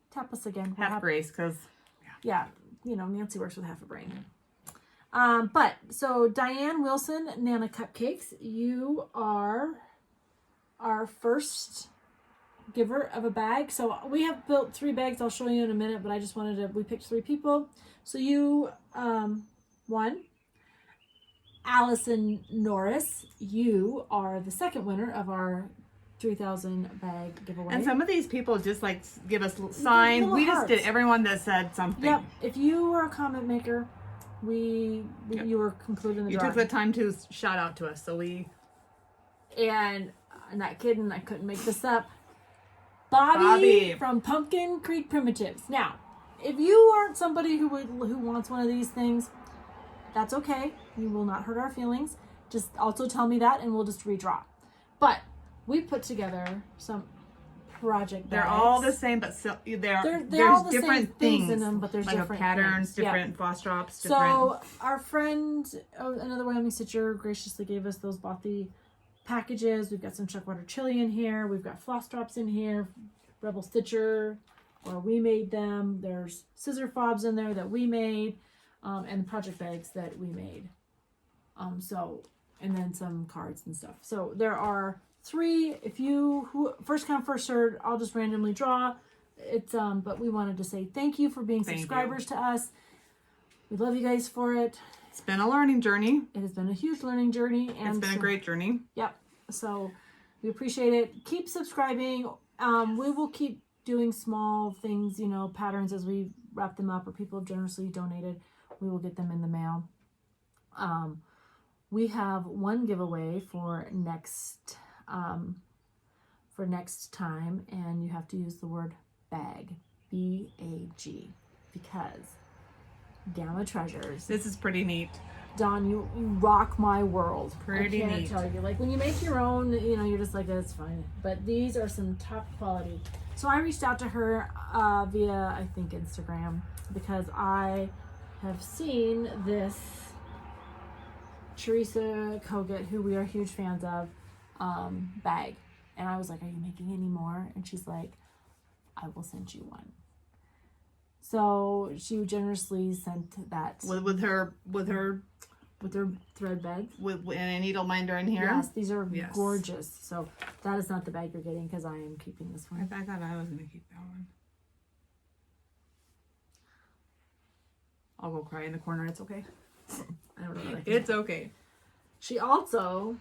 tap us again. Have grace, because... Yeah, Nancy works with half a brain. But, so Diane Wilson, Nana Cupcakes, you are our first giver of a bag. So we have built 3 bags. I'll show you in a minute, but I just wanted to, we picked 3 people. So you, 1, Allison Norris, you are the second winner of our 3,000 bag giveaway. And some of these people just like give us signs. We just did everyone that said something. Yep. If you were a comment maker, you were included in the drawing. You took the time to shout out to us, so we... And I'm not kidding, I couldn't make this up. Bobby from Pumpkin Creek Primitives. Now, if you aren't somebody who wants one of these things, that's okay. You will not hurt our feelings. Just also tell me that, and we'll just redraw. But we put together some project bags. They're all the same, but there's all the different same things in them, but there's like different patterns, things. different floss drops. So our friend, another Wyoming stitcher, graciously gave us those Bothy packages. We've got some Chuckwater chili in here. We've got floss drops in here. Rebel Stitcher, or we made them. There's scissor fobs in there that we made, and project bags that we made. And then some cards and stuff. So there are 3. If you first come, first served, I'll just randomly draw. it's but we wanted to say thank you for being subscribers to us. We love you guys for it. It's been a learning journey. It has been a huge learning journey, and it's been a great journey. Yep. So we appreciate it. Keep subscribing. We will keep doing small things, you know, patterns as we wrap them up, or people have generously donated. We will get them in the mail. We have one giveaway for next time, and you have to use the word bag, B-A-G, because Gamma Treasures. This is pretty neat. Dawn, you rock my world. Pretty I can't neat. tell you. Like when you make your own, you know, you're just like, that's fine. But these are some top quality. So I reached out to her via, I think, Instagram, because I have seen this Teresa Kogut, who we are huge fans of, bag. And I was like, are you making any more? And she's like, I will send you one. So she generously sent that with her thread beds with a needle minder in here. Yes, these are gorgeous. So that is not the bag you're getting, because I am keeping this one. I thought I was gonna keep that one. I'll go cry in the corner. It's okay. I don't know. It's okay. She also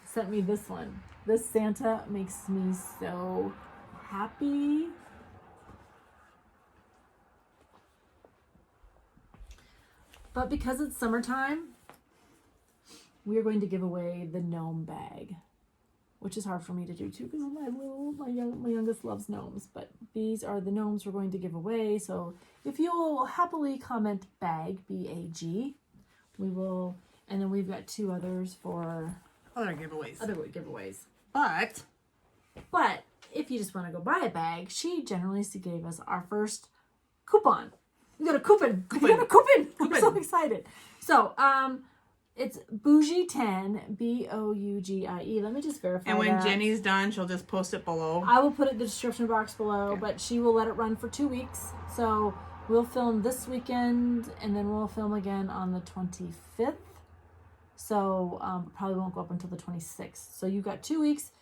sent me this one. This Santa makes me so happy. But because it's summertime, we are going to give away the gnome bag, which is hard for me to do too, because my youngest loves gnomes. But these are the gnomes we're going to give away. So if you'll happily comment bag, B-A-G, we will. And then we've got two others for other giveaways. But if you just want to go buy a bag, she generously gave us our first coupon. We got a coupon. We got a coupon. I'm so excited. So, it's Bougie 10, B-O-U-G-I-E. Let me just verify. And when that. Jenny's done, she'll just post it below. I will put it in the description box below, but she will let it run for 2 weeks. So we'll film this weekend, and then we'll film again on the 25th. So probably won't go up until the 26th. So you've got 2 weeks,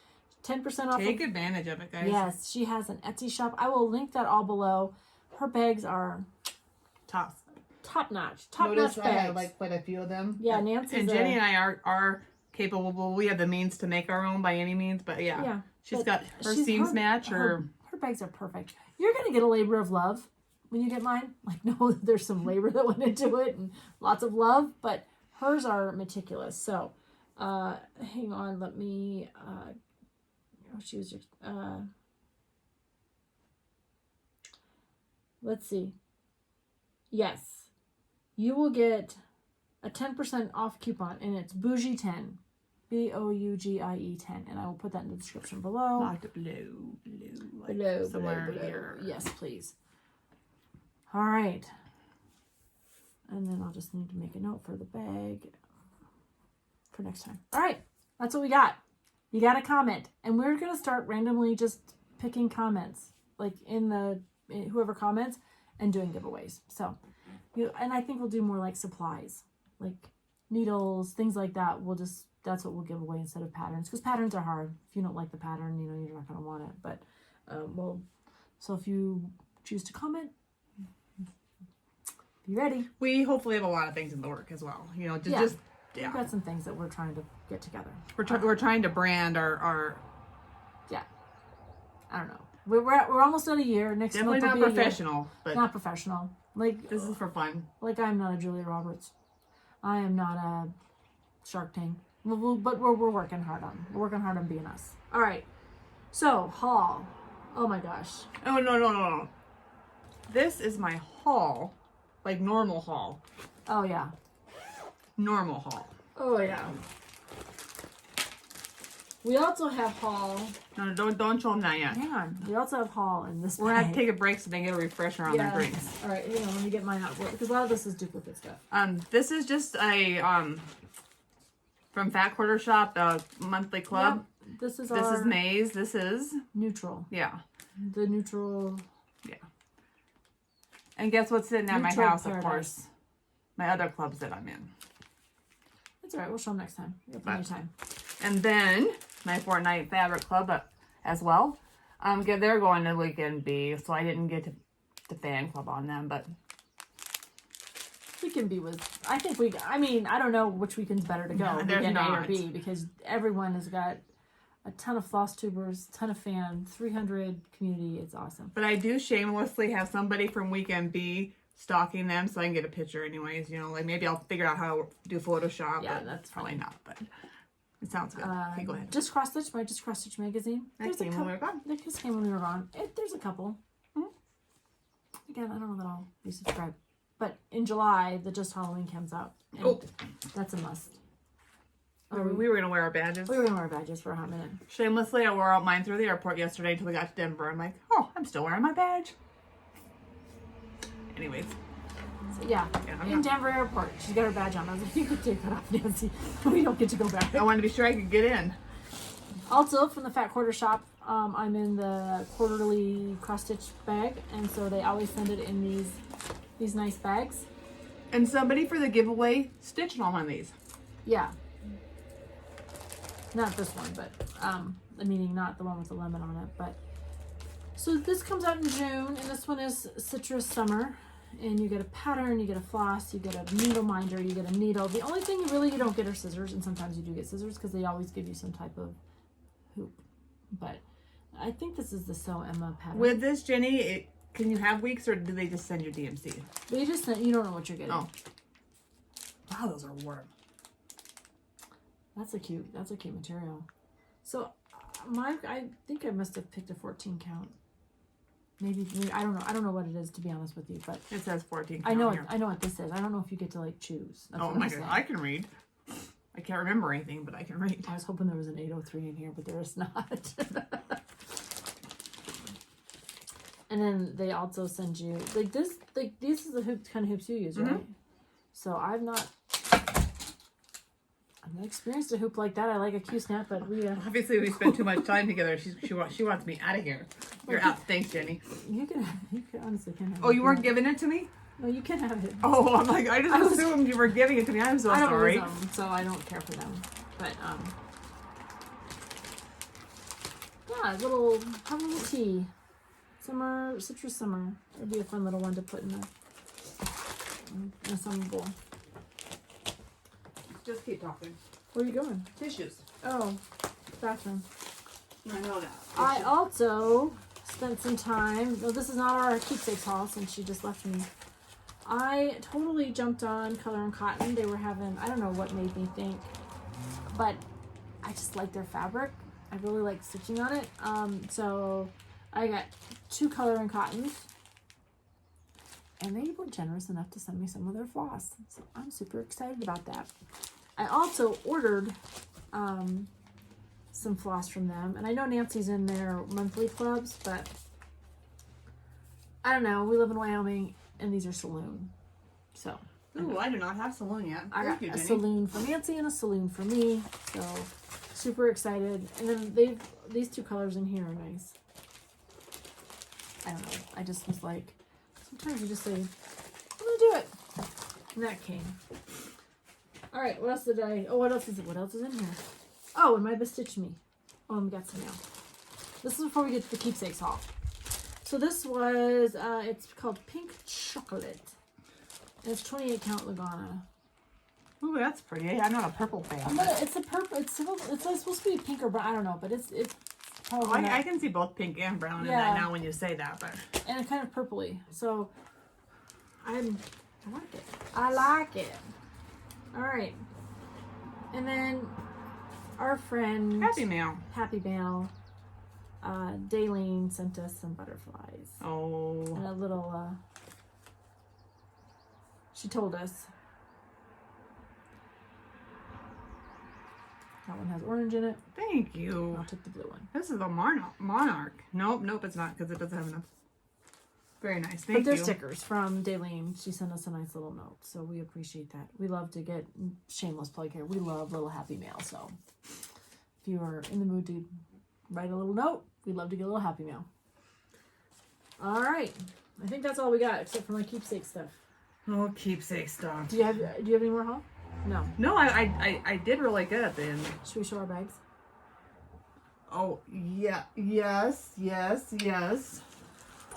10% off. Take advantage of it, guys. Yes, she has an Etsy shop. I will link that all below. Her bags are top notch. Notice bags. I have like quite a few of them. Yeah, Nancy and Jenny and I are capable. We have the means to make our own by any means, but yeah she's got her seams match. Her bags are perfect. You're gonna get a labor of love when you get mine. Like, no, there's some labor that went into it and lots of love, but hers are meticulous. So, hang on, let me. She was just. Let's see. Yes, you will get a 10% off coupon, and it's Bougie 10, B-O-U-G-I-E 10, and I will put that in the description below. Not below, somewhere here. Yes, please. All right, and then I'll just need to make a note for the bag for next time. All right, that's what we got. You got to comment, and we're gonna start randomly just picking comments, like in whoever comments, and doing giveaways. So, and I think we'll do more like supplies, like needles, things like that. That's what we'll give away instead of patterns, because patterns are hard. If you don't like the pattern, you're not going to want it. But, so if you choose to comment, be ready. We hopefully have a lot of things in the work as well. We've got some things that we're trying to get together. We're trying to brand our. Yeah. I don't know. We're almost at a year. Next definitely month not professional, but not professional. Like, this is for fun. Like, I'm not a Julia Roberts. I am not a Shark Tank. But we're working hard on. We're working hard on being us. All right. So haul. Oh my gosh. Oh no. This is my haul, like normal haul. Oh yeah. Normal haul. Oh yeah. We also have haul. No, don't show them that yet. Hang on. We also have haul in this. We're gonna have to take a break so they get a refresher on their drinks. All right, hang on. Let me get mine out because a lot of this is duplicate stuff. This is just a from Fat Quarter Shop, a monthly club. Yep. This is maize. This is neutral. Yeah. The neutral. Yeah. And guess what's sitting at my house? Paradise. Of course, my other clubs that I'm in. That's all right. We'll show them next time. We have plenty of time. And then my Fortnite Fabric Club as well. They're going to Weekend B, so I didn't get to fan club on them, but Weekend B was, I think I don't know which weekend's better to go, No, there's weekend A or not. B, because everyone has got a ton of floss tubers, ton of fan, 300 community. It's awesome. But I do shamelessly have somebody from Weekend B stalking them so I can get a picture anyways. You know, like maybe I'll figure out how to do Photoshop. Yeah, but that's probably fine. not, but it sounds good. Okay, go ahead. Just Cross Stitch, my Just Cross Stitch magazine. That came when we were gone. They just came when we were gone. There's a couple. Again, I don't know that I'll be subscribed. But in July, the Just Halloween comes out. And that's a must. We were going to wear our badges. We were going to wear badges for a hot minute. Shamelessly, I wore out mine through the airport yesterday until we got to Denver. I'm like, oh, I'm still wearing my badge. Anyways. So, yeah, in Denver airport, she's got her badge on. I was like, you could take that off, Nancy. We don't get to go back. I wanted to be sure I could get in. Also, from the Fat Quarter Shop, I'm in the quarterly cross stitch bag, and so they always send it in these nice bags. And somebody for the giveaway stitched on one of these. Yeah. Not this one, but meaning not the one with the lemon on it. But so this comes out in June, and this one is Citrus Summer. And you get a pattern, you get a floss, you get a needle minder, you get a needle. The only thing you don't get are scissors, and sometimes you do get scissors because they always give you some type of hoop. But I think this is the Sew Emma pattern. With this, Jenny, can you have weeks, or do they just send you DMC? They just sent, you don't know what you're getting. Oh. Wow, those are warm. That's a cute material. So I think I must have picked a 14 count. Maybe I don't know what it is, to be honest with you, but it says 14 count. Here. I know what this is. I don't know if you get to like choose. That's oh my god, I can read. I can't remember anything, but I can read. I was hoping there was an 803 in here, but there is not. And then they also send you like this. Like these are the kind of hoops you use, right? So I've not experienced a hoop like that. I like a Q-snap, but obviously we spent too much time together. She wants me out of here. You're out. Thanks, Jenny. You can honestly can have it. Oh, you weren't giving it to me? No, you can have it. Oh, I'm like, I just assumed you were giving it to me. I'm so sorry. I don't use them, so I don't care for them. But yeah, have a little tea. Citrus summer. It'd be a fun little one to put in a summer bowl. Just keep talking. Where are you going? Tissues. Oh, bathroom. I know that. I also spent some time. No, this is not our Keepsakes haul since she just left me. I totally jumped on Color and Cotton. They were having, I don't know what made me think, but I just like their fabric. I really like stitching on it. So I got 2 Color and Cottons, and they were generous enough to send me some of their floss. So I'm super excited about that. I also ordered some floss from them, and I know Nancy's in their monthly clubs, but I don't know. We live in Wyoming, and these are saloon. So ooh, I do not have saloon yet. I got a saloon for Nancy and a saloon for me. So super excited. And then these 2 colors in here are nice. I don't know. I just was like, sometimes you just say, I'm gonna do it. And that came. All right, what else did what else is in here? Oh, and my Bestitch Me. Oh, and we got some mail. This is before we get to the Keepsakes haul. So this was, it's called Pink Chocolate. And it's 28 count Lagana. Ooh, that's pretty. I'm not a purple fan. But it's a purple, it's supposed to be pink or brown, I don't know, but it's probably I can see both pink and brown in that now when you say that, but. And it's kind of purpley. So, I like it. I like it. All right. And then our friend Happy Mail. Daylene sent us some butterflies. Oh. And a little she told us that one has orange in it. Thank you. I'll take the blue one. This is a monarch. Nope, it's not because it doesn't have enough. Very nice. Thank you. But they're stickers from Daylene. She sent us a nice little note, so we appreciate that. We love to get shameless plug here. We love little happy mail, so if you are in the mood to write a little note, we'd love to get a little happy mail. All right, I think that's all we got except for my keepsake stuff. Oh, keepsake stuff. Do you have any more, huh? No. No, I did really good at the end. Should we show our bags? Oh, yeah. Yes, yes, yes.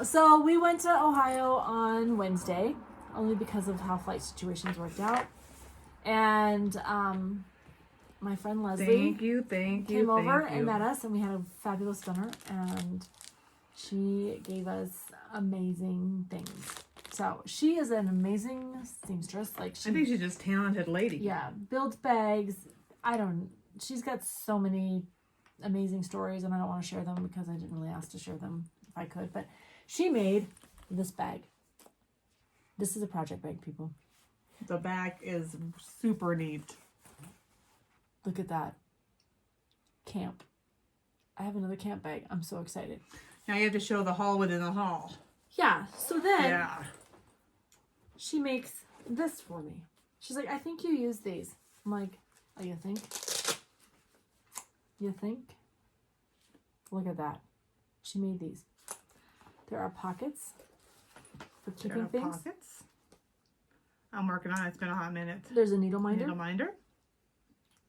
So we went to Ohio on Wednesday, only because of how flight situations worked out. And my friend Leslie came over and met us, and we had a fabulous dinner, and she gave us amazing things. So she is an amazing seamstress. Like I think she's just a talented lady. Yeah, builds bags. She's got so many amazing stories, and I don't want to share them because I didn't really ask to share them if I could. But she made this bag. This is a project bag, people. The bag is super neat. Look at that. Camp. I have another camp bag. I'm so excited. Now you have to show the haul within the haul. Yeah, so then she makes this for me. She's like, I think you use these. I'm like, oh, you think? You think? Look at that. She made these. There are pockets for keeping things. Pockets. I'm working on it. It's been a hot minute. There's a needle minder. Needle minder.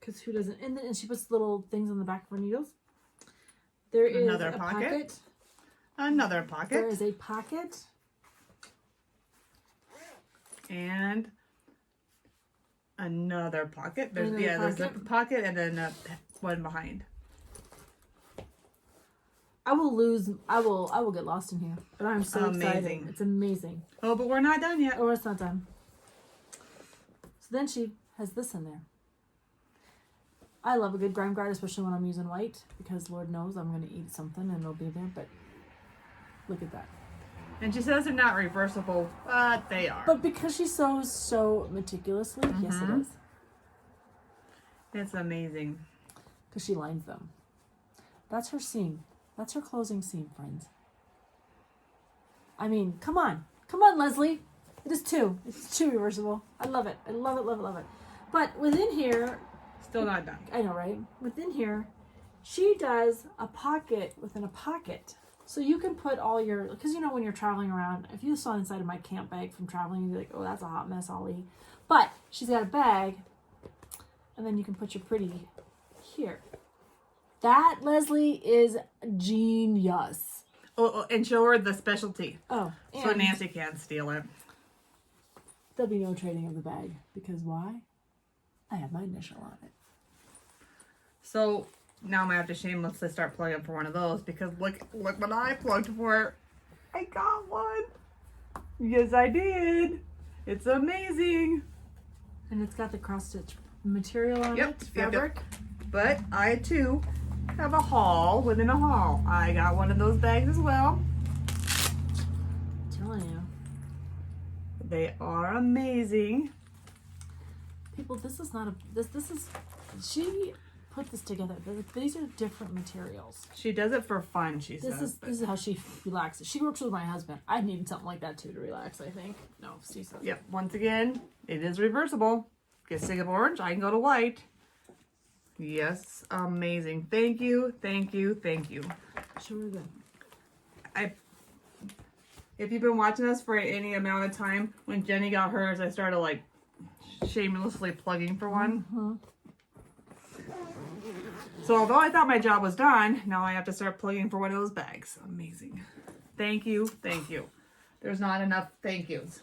Because who doesn't? And she puts little things on the back of her needles. There is Another a pocket. Another pocket. There is a pocket. And another pocket. There's another there's a pocket and then one behind. I will get lost in here. But I'm so excited. It's amazing. Oh, but we're not done yet. Oh, it's not done. So then she has this in there. I love a good grime guard, especially when I'm using white, because Lord knows I'm going to eat something and it'll be there, but look at that. And she says they're not reversible, but they are. But because she sews so meticulously, yes it is. It's amazing. Because she lines them. That's her seam. That's her closing seam, friends. I mean, come on. Come on, Leslie. It is two. It's two reversible. I love it. I love it, love it, love it. But within here... Still not done. I know, right? Within here, she does a pocket within a pocket. So you can put all your... Because, you know, when you're traveling around, if you saw inside of my camp bag from traveling, you'd be like, oh, that's a hot mess, Ollie. But she's got a bag, and then you can put your pretty here. That, Leslie, is genius. Oh, and show her the specialty. Oh, so Nancy can't steal it. There'll be no trading of the bag. Because why? I have my initial on it. So now I'm gonna have to shamelessly start plugging for one of those because look what I plugged for. I got one. Yes, I did. It's amazing. And it's got the cross stitch material on it, fabric. Yep. But I too have a haul within a haul. I got one of those bags as well. I'm telling you. They are amazing. People, this is not a this is she put this together. These are different materials. She does it for fun, she says. This is how she relaxes. She works with my husband. I need something like that too to relax, I think. No, Steve says. Yep, once again, it is reversible. Get sick of orange, I can go to white. Yes, amazing. Thank you, thank you, thank you. Sure good. If you've been watching us for any amount of time, when Jenny got hers, I started like shamelessly plugging for one. Mm-hmm. So although I thought my job was done, now I have to start plugging for one of those bags. Amazing. Thank you, thank you. There's not enough thank yous.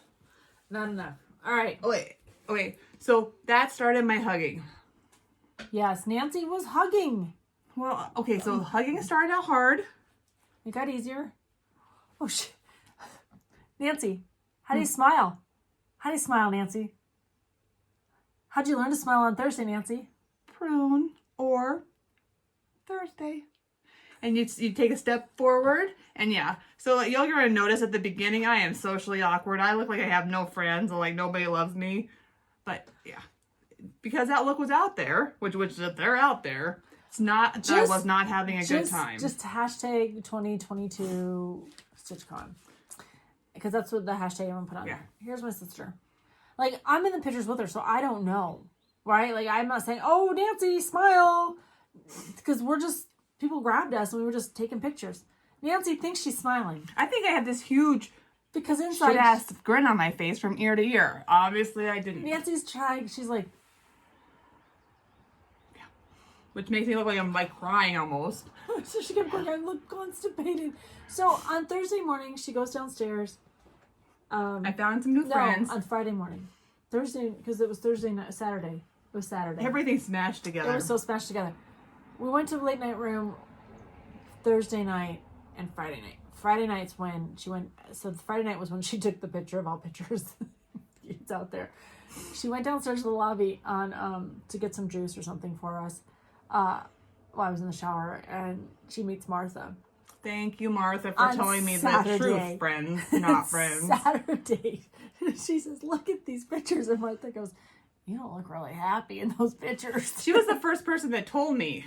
Not enough. All right. Okay. So that started my hugging. Yes, Nancy was hugging. Well, okay, so hugging started out hard. It got easier. Oh, shit. Nancy, how do you smile? How do you smile, Nancy? How'd you learn to smile on Thursday, Nancy? Prune or Thursday. And you take a step forward, and yeah. So you're going to notice at the beginning, I am socially awkward. I look like I have no friends, or like nobody loves me. But yeah, because that look was out there, which they're out there. It's not that I was not having a good time. Just hashtag 2022 StitchCon. Because that's what the hashtag everyone put on there. Here's my sister. Like, I'm in the pictures with her, so I don't know. Right? Like, I'm not saying, oh, Nancy, smile. Because people grabbed us and we were just taking pictures. Nancy thinks she's smiling. I think I have this huge because inside shit-ass grin on my face from ear to ear. Obviously, I didn't. Nancy's trying, she's like. Yeah. Which makes me look like I'm like crying almost. So she kept going, I look constipated. So on Thursday morning, she goes downstairs. I found some new friends. On Friday morning. Thursday, because it was Thursday night, Saturday. It was Saturday. Everything smashed together. It was so smashed together. We went to the late night room Thursday night and Friday night. Friday night's when she went, so Friday night was when she took the picture of all pictures. It's out there. She went downstairs to the lobby on to get some juice or something for us while I was in the shower, and she meets Martha. Thank you, Martha, for On telling me Saturday. the truth, friends, not friends. Saturday. She says, look at these pictures. And Martha goes, you don't look really happy in those pictures. She was the first person that told me.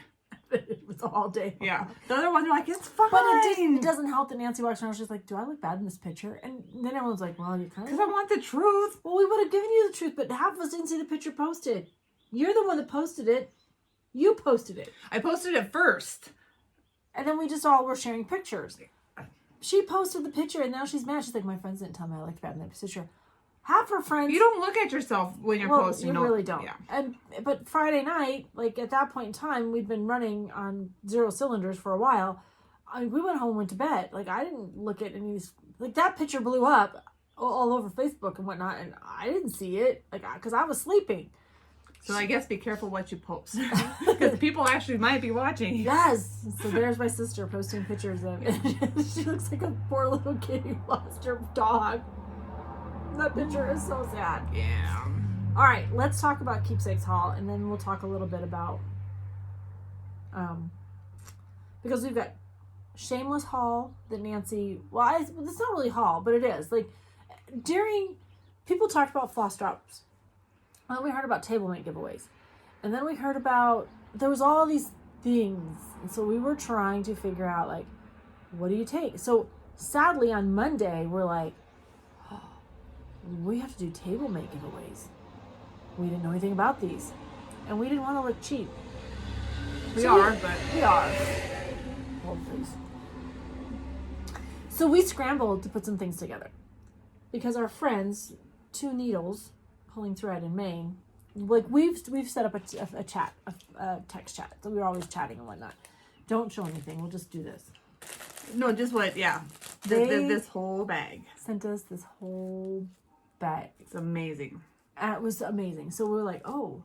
It was all day. Yeah. The other ones are like, it's fine. But it doesn't help that Nancy walks around. She's like, do I look bad in this picture? And then everyone's like, well, you kind of. Because I want the truth. Well, we would have given you the truth, but half of us didn't see the picture posted. You're the one that posted it. You posted it. I posted it first. And then we just all were sharing pictures. She posted the picture, and now she's mad. She's like, my friends didn't tell me I looked bad in that picture. Half her friends. You don't look at yourself when you're posting. You really don't. Yeah. But Friday night, like at that point in time, we'd been running on 0 cylinders for a while. We went home and went to bed. Like, I didn't look at any of these. Like, that picture blew up all over Facebook and whatnot, and I didn't see it, like, because I was sleeping. So I guess be careful what you post. Because people actually might be watching. Yes. So there's my sister posting pictures of it. She looks like a poor little kid who lost her dog. That picture is so sad. Yeah. All right, let's talk about Keepsakes Haul, and then we'll talk a little bit about, because we've got Shameless Haul that Nancy, it's not really haul, but it is. Like, people talked about floss drops. And then we heard about table mate giveaways. And then we heard about, there was all these things. And so we were trying to figure out, like, what do you take? So sadly on Monday, we're like, we have to do table mate giveaways. We didn't know anything about these. And we didn't want to look cheap. We are. Hold please. So we scrambled to put some things together. Because our friends, Two Needles, Pulling Thread in Maine, like we've set up a chat, a text chat. So we're always chatting and whatnot. Don't show anything. We'll just do this. No, just what, yeah. This whole bag. Sent us this whole bag. It's amazing. It was amazing. So we were like, oh.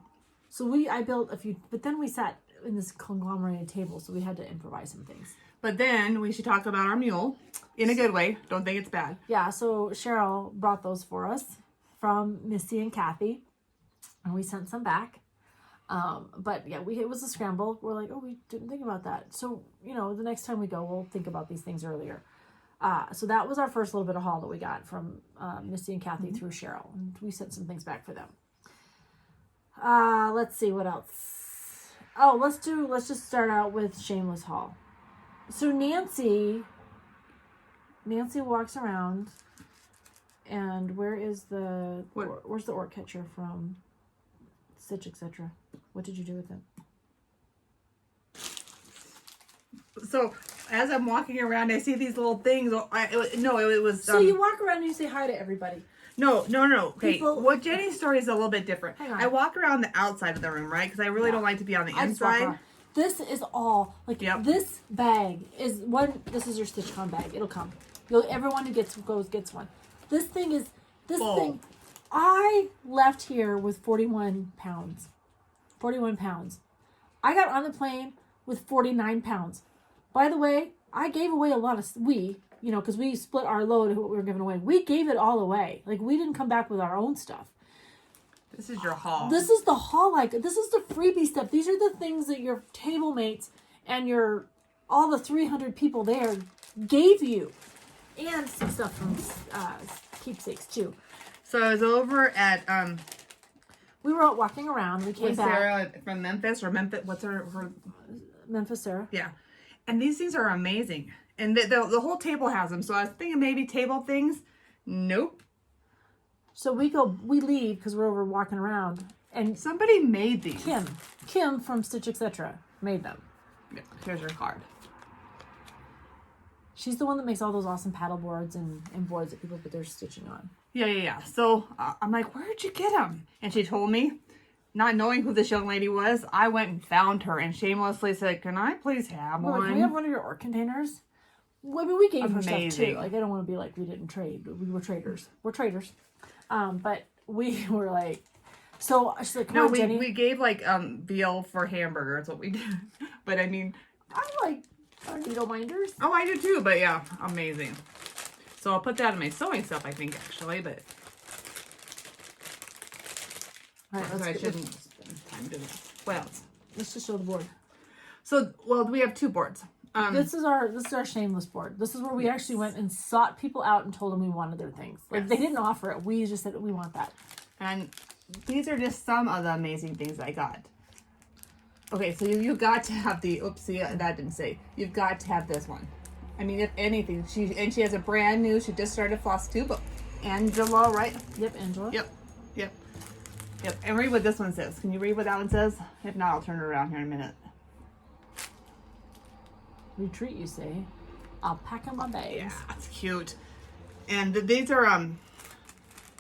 So I built a few, but then we sat in this conglomerated table, so we had to improvise some things. But then we should talk about our mule in a good way. Don't think it's bad. Yeah, so Cheryl brought those for us from Missy and Kathy, and we sent some back. But yeah, it was a scramble. We're like, oh, we didn't think about that. So, the next time we go, we'll think about these things earlier. So that was our first little bit of haul that we got from Missy and Kathy through Cheryl. And we sent some things back for them. Let's see what else. Oh, let's just start out with Shameless haul. So Nancy walks around, and where's the orc catcher from Stitch Etc.? What did you do with it? So as I'm walking around, I see these little things. It was. So you walk around and you say hi to everybody. No. Okay, what Jenny's story is a little bit different. Hang on. I walk around the outside of the room, right? Because I really don't like to be on the inside. This is all This bag is one. This is your StitchCon bag. It'll come. Everyone who gets one. This thing. I left here with 41 pounds. 41 pounds. I got on the plane with 49 pounds. By the way, I gave away a lot of, because we split our load of what we were giving away. We gave it all away. Like, we didn't come back with our own stuff. This is your haul. This is the haul. This is the freebie stuff. These are the things that your table mates and all the 300 people there gave you. And some stuff from Keepsakes, too. So I was over at, we were out walking around. We came back. Sarah from Memphis, what's her? Memphis Sarah. Yeah. And these things are amazing. And the whole table has them. So I was thinking maybe table things. Nope. So we leave because we're over walking around. And somebody made these. Kim from Stitch Etc. made them. Yeah, here's your card. She's the one that makes all those awesome paddle boards and boards that people put their stitching on. Yeah. So I'm like, where'd you get them? And she told me, not knowing who this young lady was, I went and found her and shamelessly said, "Can I please have We're like, one?" can we have one of your art containers? Well, I mean, we gave her stuff too. Amazing. Like, I don't want to be like we didn't trade, but we were traders. We're traders. But we were like, so she's like, come No, on, Jenny. we gave like veal for hamburgers. What we did, but I mean, I like our needle minders. oh, I do too. But yeah, amazing. So I'll put that in my sewing stuff. I think actually, but All right, I shouldn't spend time doing that. What else? let's just show the board. So well, we have two boards. This is our shameless board. This is where we actually went and sought people out and told them we wanted their things. Like they didn't offer it. We just said we want that. And these are just some of the amazing things I got. Okay, so you got to have the, oopsie, that didn't say. You've got to have this one. I mean, if anything, she has a brand new, she just started FlossTube. Angela, right? Yep, Angela. Yep. And read what this one says. Can you read what that one says? If not, I'll turn it around here in a minute. Retreat, you say? I'll pack in my bags. Yeah, that's cute. And these are,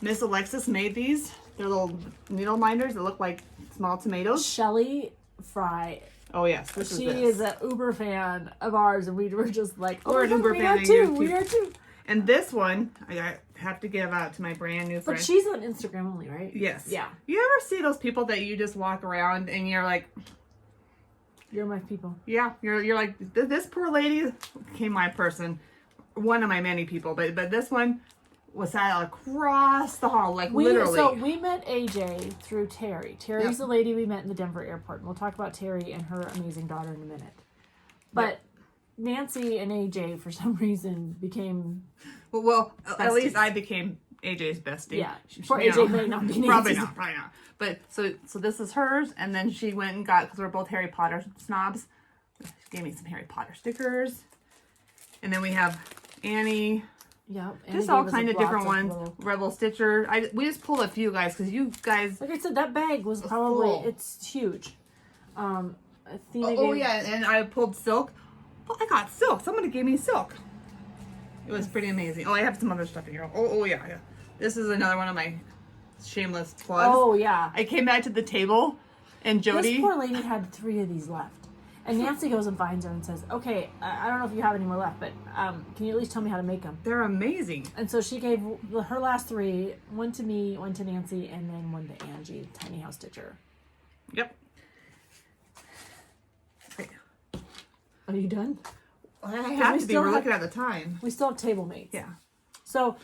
Miss Alexis made these. They're little needle minders that look like small tomatoes. Shelly Fry. Oh yes, She is an Uber fan of ours, and we were just like, oh, We're an Uber we fan are of too. yours, We too. are too. And this one, I have to give out to my brand new friend. But she's on Instagram only, right? Yes. Yeah. You ever see those people that you just walk around and you're like, You're my people. yeah, you're like, this poor lady became my person. One of my many people, but this one was sat across the hall, like literally. So we met AJ through Terry. Terry's the lady we met in the Denver airport. And we'll talk about Terry and her amazing daughter in a minute. But Nancy and AJ, for some reason, became... Well, at least besties. I became AJ's bestie. Yeah. For AJ may not be Nancy's. Probably not. But so this is hers, and then she went and got, because we're both Harry Potter snobs, she gave me some Harry Potter stickers. And then we have Annie. Yeah. Just all kind of different ones. Rebel Stitcher. We just pulled a few guys, because you guys... Like I said, that bag was probably... full. It's huge. Athena Oh gave- yeah, and I pulled silk. Well, I got silk. Somebody gave me silk. It was pretty amazing. Oh, I have some other stuff in here. Oh yeah. This is another one of my Shameless plugs. Oh, yeah. I came back to the table, and Jody... This poor lady had 3 of these left. And Nancy goes and finds her and says, okay, I don't know if you have any more left, but can you at least tell me how to make them? They're amazing. And so she gave her last 3, one to me, one to Nancy, and then one to Angie, Tiny House Stitcher. Yep. Okay. Are you done? I have we to be. still We're have- looking at the time. We still have table mates. Yeah. So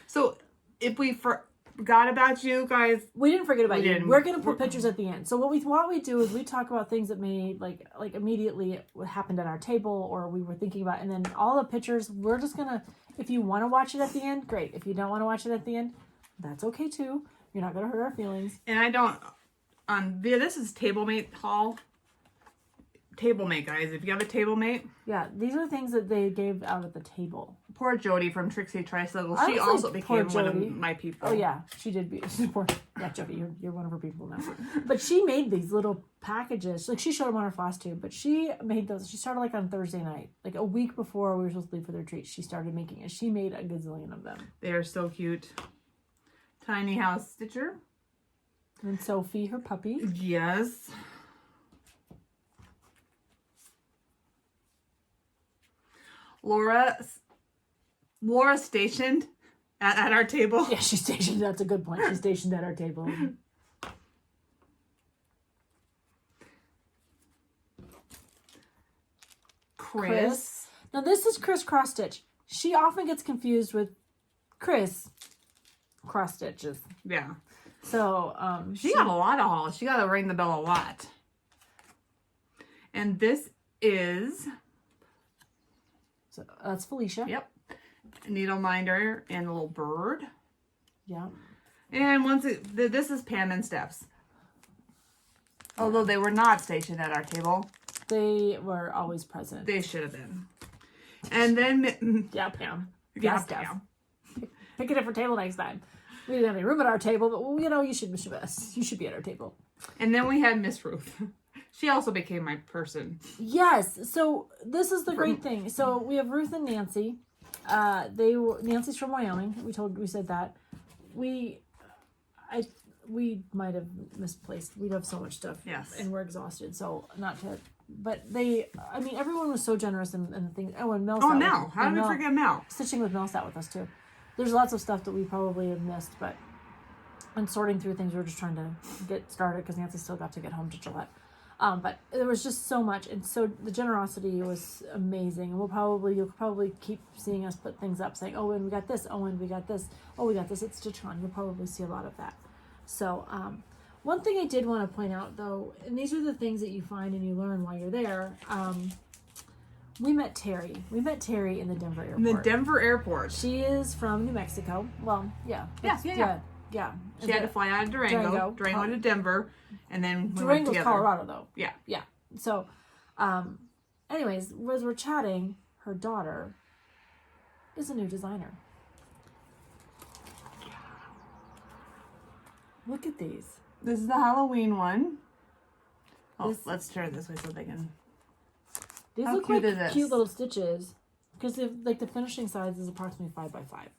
if we forgot about you guys, we didn't forget about We you. didn't. We're gonna put pictures at the end. So what we do is we talk about things that made like immediately what happened at our table or we were thinking about, and then all the pictures we're just gonna. If you want to watch it at the end, great. If you don't want to watch it at the end, that's okay too. You're not gonna hurt our feelings. and I don't. This is table mate haul. Table mate, guys. If you have a table mate, Yeah, these are things that they gave out at the table. poor Jody from Turkeytrottersal. I She would say also poor became one of Jody. my people. Oh yeah, she did be poor. Yeah, Jody, you're one of her people now. But she made these little packages. Like she showed them on her FlossTube, but she made those. She started like on Thursday night, like a week before we were supposed to leave for the retreat. She started making it. She made a gazillion of them. They are so cute. Tiny House Stitcher. And Sophie, her puppy. Yes. Laura stationed at our table. Yeah, she's stationed. That's a good point. She's stationed at our table. Chris. Now this is Chris Cross Stitch. She often gets confused with Chris Cross Stitches. Yeah. So She got a lot of hauls. She got to ring the bell a lot. And this is, so that's Felicia. yep, a needle minder and a little bird. Yeah. And this is Pam and Steph's. Although they were not stationed at our table, They were always present. they should have been. And then, Yeah, Pam. yeah, Yes, Steph. Pam. Pick a different table next time. We didn't have any room at our table, but well, you know, you should be at our table. And then we had Miss Ruth. She also became my person. Yes. So this is the great thing. So we have Ruth and Nancy. Nancy's from Wyoming. We said that. We we might have misplaced. We have so much stuff. Yes. And we're exhausted. So not to, but they, I mean, everyone was so generous and the thing. Oh, and Mel. Oh, Mel. How did we forget Mel? Stitching with Mel sat with us too. There's lots of stuff that we probably have missed, but and sorting through things, we were just trying to get started because Nancy still got to get home to Gillette. But there was just so much, and so the generosity was amazing. And you'll probably keep seeing us put things up saying, "Oh, and we got this. Oh, and we got this. Oh, we got this at StitchCon." You'll probably see a lot of that. So, one thing I did want to point out though, and these are the things that you find and you learn while you're there. We met Terry. We met Terry in the Denver airport. In the Denver airport. She is from New Mexico. Well, yeah. Yeah. She had to fly out of Durango to Denver, and then we went together. Colorado, though. Yeah. Yeah. So, anyways, as we're chatting, her daughter is a new designer. Look at these. This is the Halloween one. Oh, let's turn it this way so they can. These look like cute little stitches, because like the finishing size is approximately 5x5.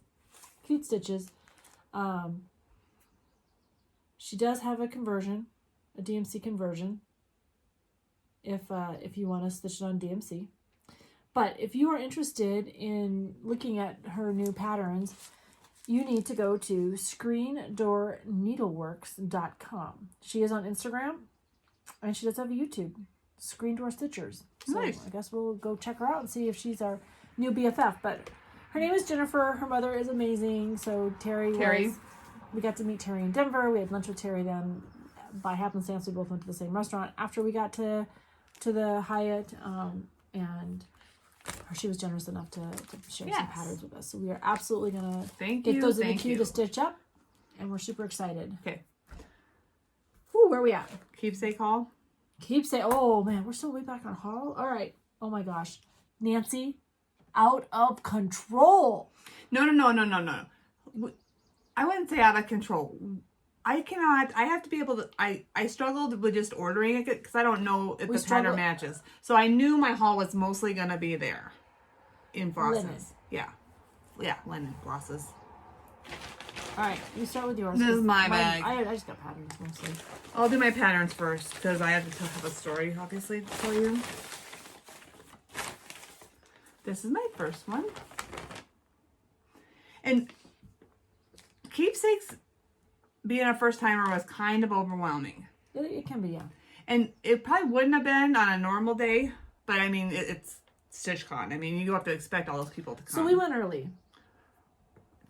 Cute stitches. She does have a conversion, a DMC conversion. If you want to stitch it on DMC, but if you are interested in looking at her new patterns, you need to go to screendoorneedleworks.com. She is on Instagram, and she does have a YouTube, Screen Door Stitchers. So nice. I guess we'll go check her out and see if she's our new BFF. But her name is Jennifer. Her mother is amazing. So we got to meet Terry in Denver. We had lunch with Terry then. By happenstance, we both went to the same restaurant after we got to the Hyatt, and she was generous enough to share some patterns with us. So we are absolutely gonna get those in the queue to stitch up, and we're super excited. Okay. Ooh, where are we at? Keepsake haul. Keepsake. Oh man, we're still way back on haul. All right. Oh my gosh, Nancy, out of control. No. I wouldn't say out of control. I have to be able to, I struggled with just ordering it because I don't know if the pattern matches. So I knew my haul was mostly going to be there in flosses. Linen. Yeah, linen flosses. All right, you start with yours. This is my bag. I just got patterns mostly. I'll do my patterns first because I have to have a story, obviously, to tell you. This is my first one. And Keepsakes, being a first timer, was kind of overwhelming. It can be, yeah. And it probably wouldn't have been on a normal day, but I mean, it's StitchCon. I mean, you have to expect all those people to come. So we went early.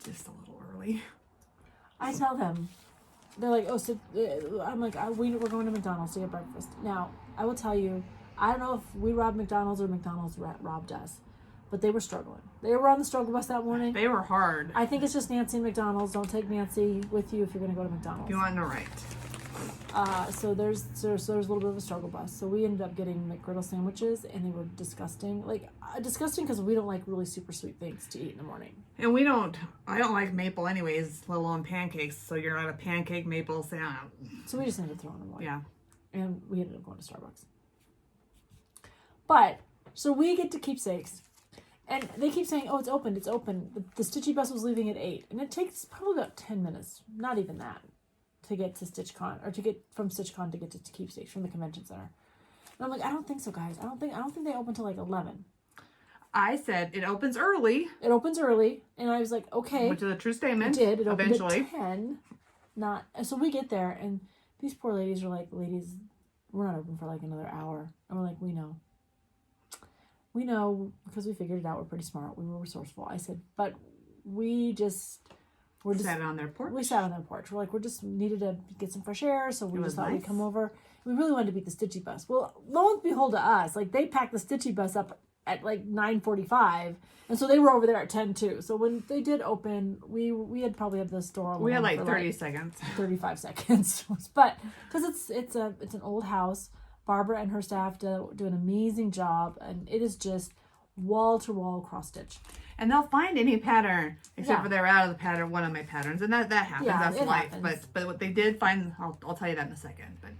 Just a little early. I tell them, they're like, oh, so I'm like, we're going to McDonald's to get breakfast. Now, I will tell you, I don't know if we robbed McDonald's or McDonald's robbed us, but they were struggling. They were on the struggle bus that morning. They were hard. I think it's just Nancy and McDonald's. Don't take Nancy with you if you're going to go to McDonald's. You want to know right. So there's a little bit of a struggle bus. So we ended up getting McGriddle sandwiches, and they were disgusting. Like, disgusting because we don't like really super sweet things to eat in the morning. And I don't like maple anyways, let alone pancakes. So you're on a pancake maple sandwich. So we just ended up throwing them away. Yeah. And we ended up going to Starbucks. But, so we get to Keepsakes. And they keep saying, oh, it's open, it's open. The Stitchy bus was leaving at 8. And it takes probably about 10 minutes, not even that, to get to StitchCon, or to get from StitchCon to get to Keepsakes from the convention center. And I'm like, I don't think so, guys. I don't think they open till like 11. I said it opens early. It opens early. And I was like, okay. Which is a true statement. It did. It opened eventually. At 10. So we get there, and these poor ladies are like, ladies, we're not open for like another hour. And we're like, we know. We know, because we figured it out. We're pretty smart. We were resourceful. I said, but we sat on their porch. We sat on their porch. We're like, we just needed to get some fresh air, so we just thought we'd come over. We really wanted to beat the Stitchy bus. Well, lo and behold to us, like, they packed the Stitchy bus up at like 9:45, and so they were over there at 10 too. So when they did open, we had probably had the store. We had like 30 seconds, 35 seconds, but because it's an old house. Barbara and her staff do an amazing job, and it is just wall-to-wall cross-stitch. And they'll find any pattern, except for they're out of the pattern, one of my patterns, and that happens. Yeah, that's life. Happens. But what they did find, I'll tell you that in a second. But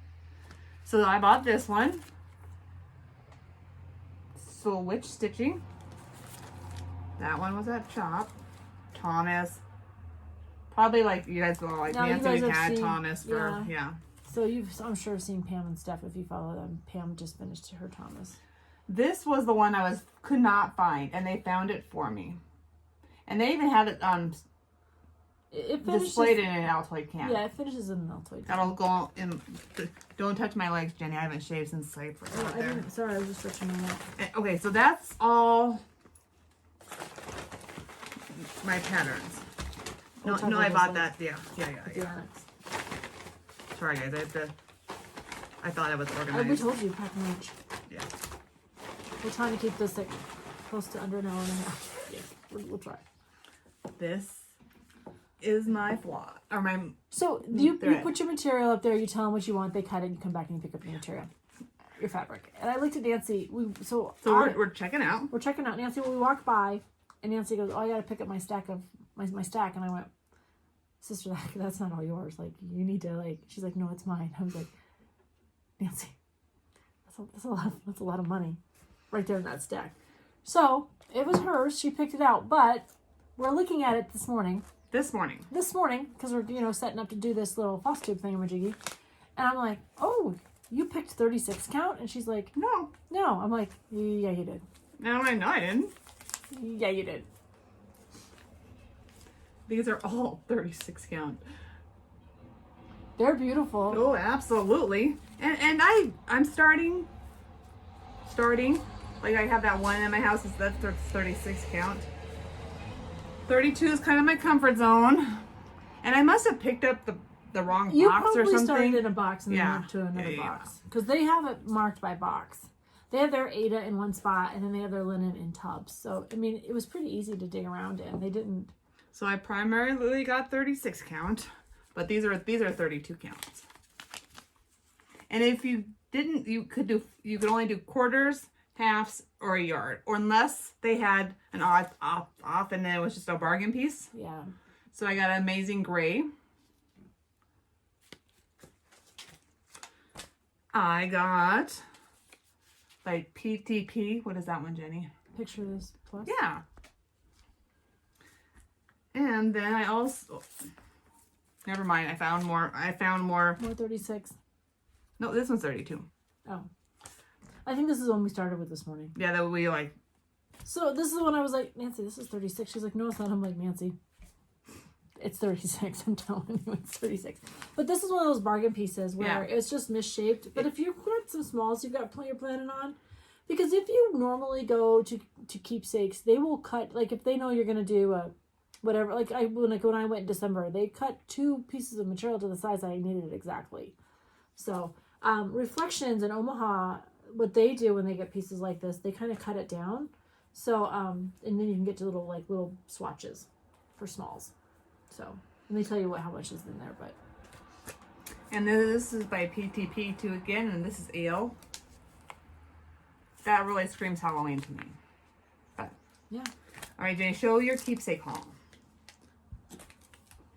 so I bought this one. Switch stitching. That one was at Shop. Thomas Probably like you guys will like Now you Nancy guys and have Kat, seen- Thomas for yeah. So I'm sure seen Pam and Steph if you follow them. Pam just finished her Thomas. This was the one I could not find, and they found it for me. And they even had it It finishes, displayed in an Altoid can. Yeah, it finishes in an Altoid can. That'll go in. Don't touch my legs, Jenny. I haven't shaved since Cyprus. Oh, I didn't, sorry, I was just stretching them out. Okay, so that's all my patterns. We'll talk No, about I this bought later. that. Yeah. The annex. Sorry, guys. I thought I was We organized. told you, pack lunch. Yeah. We're trying to keep this like close to under an hour and a half. Yeah, we'll try. This is my flaw or my. So you thread. put your material up there, you tell them what you want, they cut it, you come back and you pick up your material, your fabric. And I looked at Nancy. So we're checking out. We're checking out Nancy when we walk by, and Nancy goes, "Oh, I got to pick up my stack of my stack." And I went, "Sister, that's not all yours. Like you need to like." She's like, "No, it's mine." I was like, "Nancy, that's a lot of money, right there in that stack." So it was hers. She picked it out, but we're looking at it this morning. This morning, because we're setting up to do this little FlossTube thingamajiggy, and I'm like, "Oh, you picked 36 count?" And she's like, No. I'm like, "Yeah, you did." No, I didn't. Yeah, you did. These are all 36 count. They're beautiful. Oh, absolutely. And I'm starting. Like I have that one in my house. That's 36 count. 32 is kind of my comfort zone. And I must have picked up the wrong You box or probably something. started in a box and then Yeah. went to another Yeah. box. Because they have it marked by box. They have their Ada in one spot and then they have their linen in tubs. So, I mean, it was pretty easy to dig around in. They didn't... So I primarily got 36 count, but these are 32 counts. And if you didn't, you could only do quarters, halves, or a yard, or unless they had an off, and then it was just a bargain piece. Yeah. So I got an amazing gray. I got like PTP. What is that one, Jenny? Picture this plus. Yeah. And then I also, never mind. I found more. More 36. No, this one's 32. Oh. I think this is the one we started with this morning. Yeah, that we like. So this is the one I was like, "Nancy, this is 36. She's like, "No, it's not." I'm like, "Nancy, it's 36. I'm telling you, it's 36. But this is one of those bargain pieces where it's just misshaped. But if you've got some smalls, you've got plenty you're planning on. Because if you normally go to Keepsakes, they will cut, like if they know you're going to do a whatever, like when I went in December, they cut 2 pieces of material to the size I needed it exactly. So Reflections in Omaha, what they do when they get pieces like this, they kind of cut it down. So and then you can get to little swatches for smalls. So, and they tell you how much is in there, but. And then this is by PTP too again, and this is Ale. That really screams Halloween to me. But Yeah. all right, Jenny, show your keepsake haul.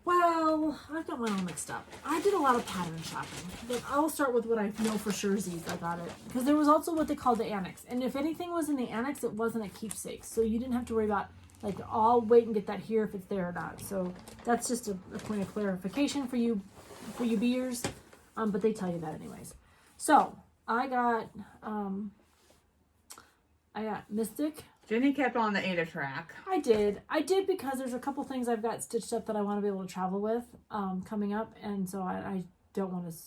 Well, I've got mine all mixed up. I did a lot of pattern shopping, but I'll start with what I know for surezies I got it. Because there was also what they called the annex. And if anything was in the annex, it wasn't a keepsake. So you didn't have to worry about, like, I'll wait and get that here if it's there or not. So that's just a point of clarification for you beers. But they tell you that anyways. So I got Mystic. Jenny kept on the Ada track. I did because there's a couple things I've got stitched up that I want to be able to travel with coming up, and so I don't want to.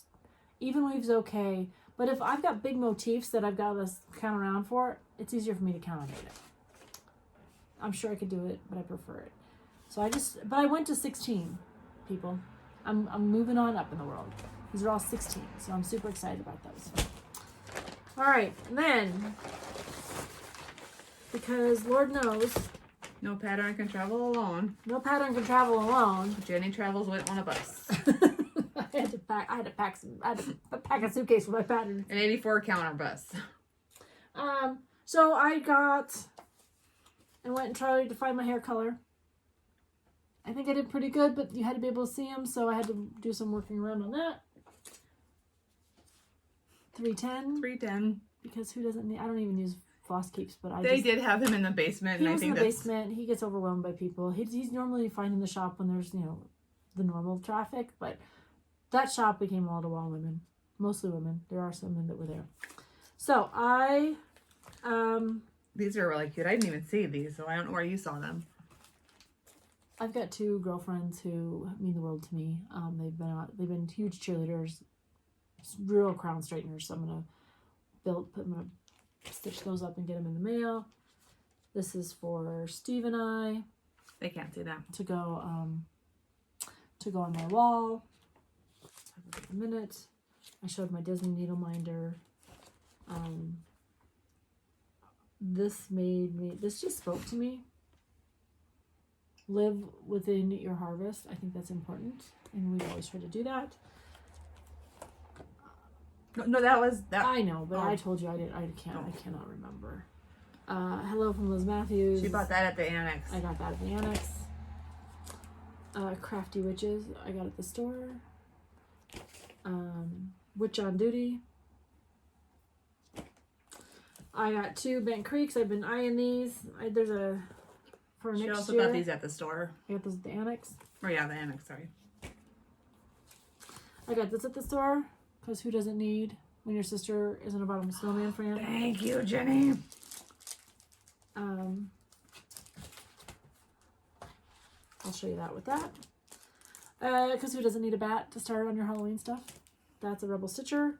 Even weave's okay, but if I've got big motifs that I've got to count around for, it's easier for me to count on it. I'm sure I could do it, but I prefer it. So but I went to 16 people. I'm moving on up in the world. These are all 16, so I'm super excited about those. All right, then. Because Lord knows, No pattern can travel alone. no pattern can travel alone. Jenny travels on a bus. I had to pack a suitcase with my pattern. An 84 counter bus. So I went and tried to find my hair color. I think I did pretty good, but you had to be able to see them, so I had to do some working around on that. 310. 310. Because who doesn't need? I don't even use Floss Keeps, but They did have him in the basement, He and I was in think the that's basement. He gets overwhelmed by people. He's normally fine in the shop when there's the normal traffic, but that shop became wall-to-wall women, mostly women. There are some men that were there. So these are really cute. I didn't even see these, so I don't know where you saw them. I've got two girlfriends who mean the world to me. They've been huge cheerleaders, real crown straighteners. So I'm gonna stitch those up and get them in the mail. This is for Steve and I. They can't see that. To go on my wall. A minute. I showed my Disney needle minder. This just spoke to me. Live within your harvest. I think that's important, and we always try to do that. No, that was that. I know, but I told you I cannot remember. Hello from Liz Matthews. She bought that at the annex. I got that at the annex. Crafty Witches. I got at the store. Witch on Duty. I got 2 Bent Creeks. I've been eyeing these. For She next also year. got these at the store. I got those at the annex. Oh yeah, the annex, sorry. I got this at the store, because who doesn't need when your sister isn't a bottom snowman fan? Thank you, Jenny. I'll show you that with that. Because who doesn't need a bat to start on your Halloween stuff? That's a Rebel Stitcher.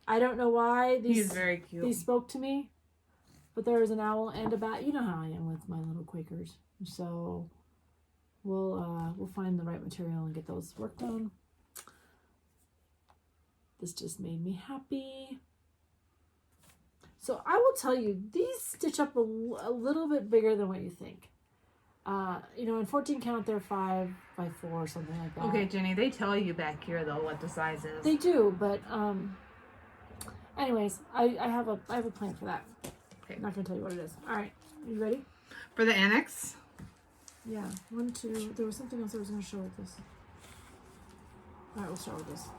I don't know why He's very cute. These spoke to me, but there is an owl and a bat. You know how I am with my little Quakers. So we'll find the right material and get those worked on. This just made me happy. So I will tell you, these stitch up a little bit bigger than what you think. In 14 count, they're 5 by 4 or something like that. Okay, Jenny, they tell you back here though what the size is. They do, but anyways, I have a plan for that. Okay. I'm not gonna tell you what it is. All right, you ready? For the annex? Yeah, 1, 2. There was something else I was gonna show with this. All right, we'll start with this.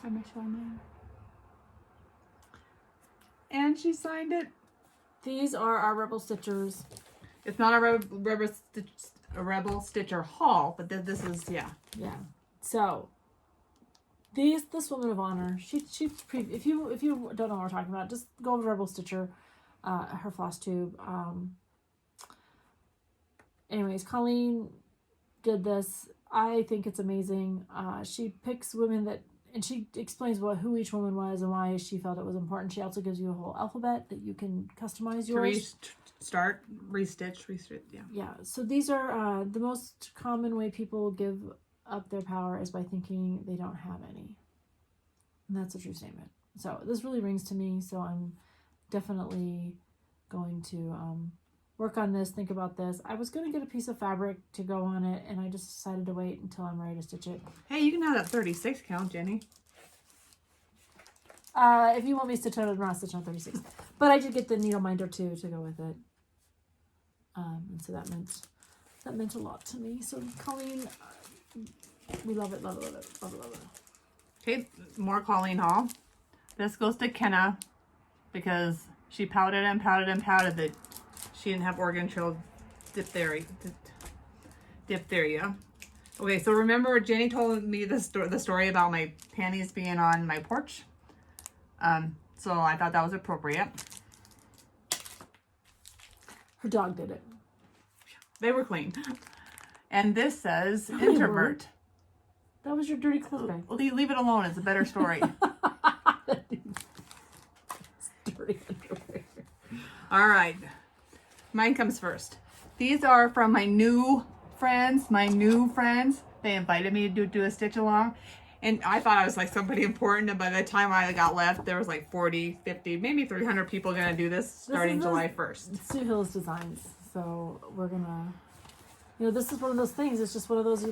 Am I showing mine? And she signed it. These are our Rebel Stitchers. It's not a Rebel Stitcher haul, but this is, yeah. Yeah. So this woman of honor, if you don't know what we're talking about, just go over to Rebel Stitcher, her FlossTube. Anyways, Colleen did this. I think it's amazing. She picks women and she explains who each woman was and why she felt it was important. She also gives you a whole alphabet that you can customize yours. Start, restitch, yeah. Yeah, so these are the most common way people give up their power is by thinking they don't have any. And that's a true statement. So this really rings to me, so I'm definitely going to work on this, think about this. I was going to get a piece of fabric to go on it, and I just decided to wait until I'm ready to stitch it. Hey, you can have that 36 count, Jenny. If you want me to stitch on it, I'm not stitching on 36. But I did get the needle minder too to go with it. And so that meant a lot to me. So Colleen, we love it, love it, love it, love it, love it. Okay, more Colleen haul. This goes to Kenna because she pouted and pouted and pouted that she didn't have organ trail diphtheria. Okay, so remember Jenny told me the story about my panties being on my porch. So I thought that was appropriate. Her dog did it. They were clean. And this says introvert. That was your dirty clothes bag. Leave it alone. It's a better story. Dirty underwear. All right. Mine comes first. These are from my new friends. They invited me to do a stitch along. And I thought I was like somebody important. And by the time I got left, there was like 40, 50, maybe 300 people going to do this starting July 1st. Sue Hill's Designs. So we're going to, this is one of those things. It's just one of those,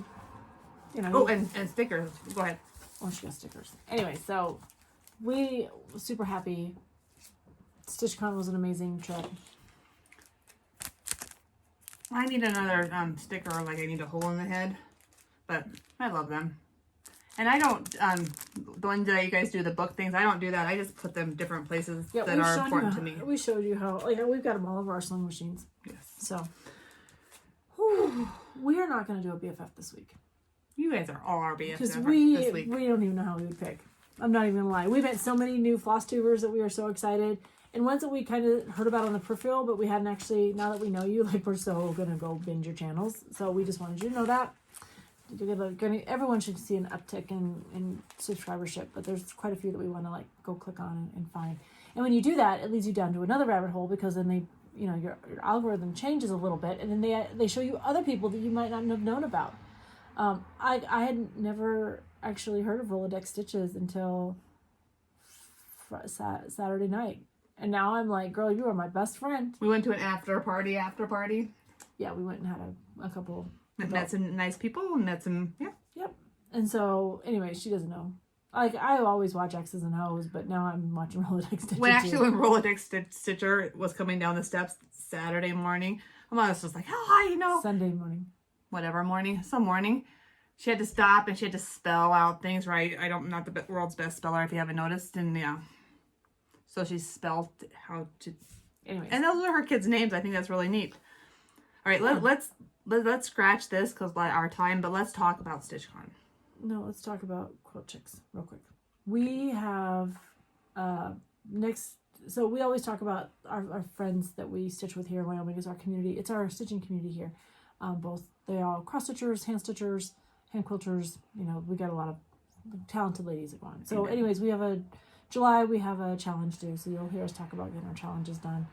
Oh, and stickers. Go ahead. Oh, she got stickers. Anyway, so we were super happy. StitchCon was an amazing trip. I need another sticker, like I need a hole in the head. But I love them. And I don't, the ones that you guys do, the book things, I don't do that. I just put them different places that are important to me. We showed you how, we've got them all over our sewing machines. Yes. So, We are not going to do a BFF this week. You guys are all our BFFs Because this week. we don't even know how we would pick. I'm not even going to lie. We met so many new FlossTubers that we are so excited. And ones that we kind of heard about on the peripheral, but we hadn't actually, now that we know you, like we're so going to go binge your channels. So we just wanted you to know that. Everyone should see an uptick in subscribership, but there's quite a few that we want to like go click on and find. And when you do that, it leads you down to another rabbit hole because then they, you know, your algorithm changes a little bit, and then they show you other people that you might not have known about. I had never actually heard of Rolodex Stitches until Saturday night, and now I'm like, girl, you are my best friend. We went to an after party. Yeah, we went and had a couple. Met some nice people and met some, yeah. Yep. And so, anyway, she doesn't know. Like, I always watch X's and O's, but now I'm watching Rolodex Stitcher. When Rolodex Stitcher was coming down the steps Saturday morning, my mom was just like, oh, hi, you know. Sunday morning. Whatever morning. Some morning. She had to stop and she had to spell out things right. I'm not the world's best speller, if you haven't noticed. And yeah. So she spelled how to... Anyways. And those are her kids' names. I think that's really neat. All right, let's scratch this because our time, but let's talk about StitchCon. No, let's talk about Quilt Chicks real quick. We have so we always talk about our friends that we stitch with here in Wyoming is our community. It's our stitching community here. They are cross stitchers, hand quilters. You know, we got a lot of talented ladies that go on. So anyways, we have July, we have a challenge due. So you'll hear us talk about getting our challenges done.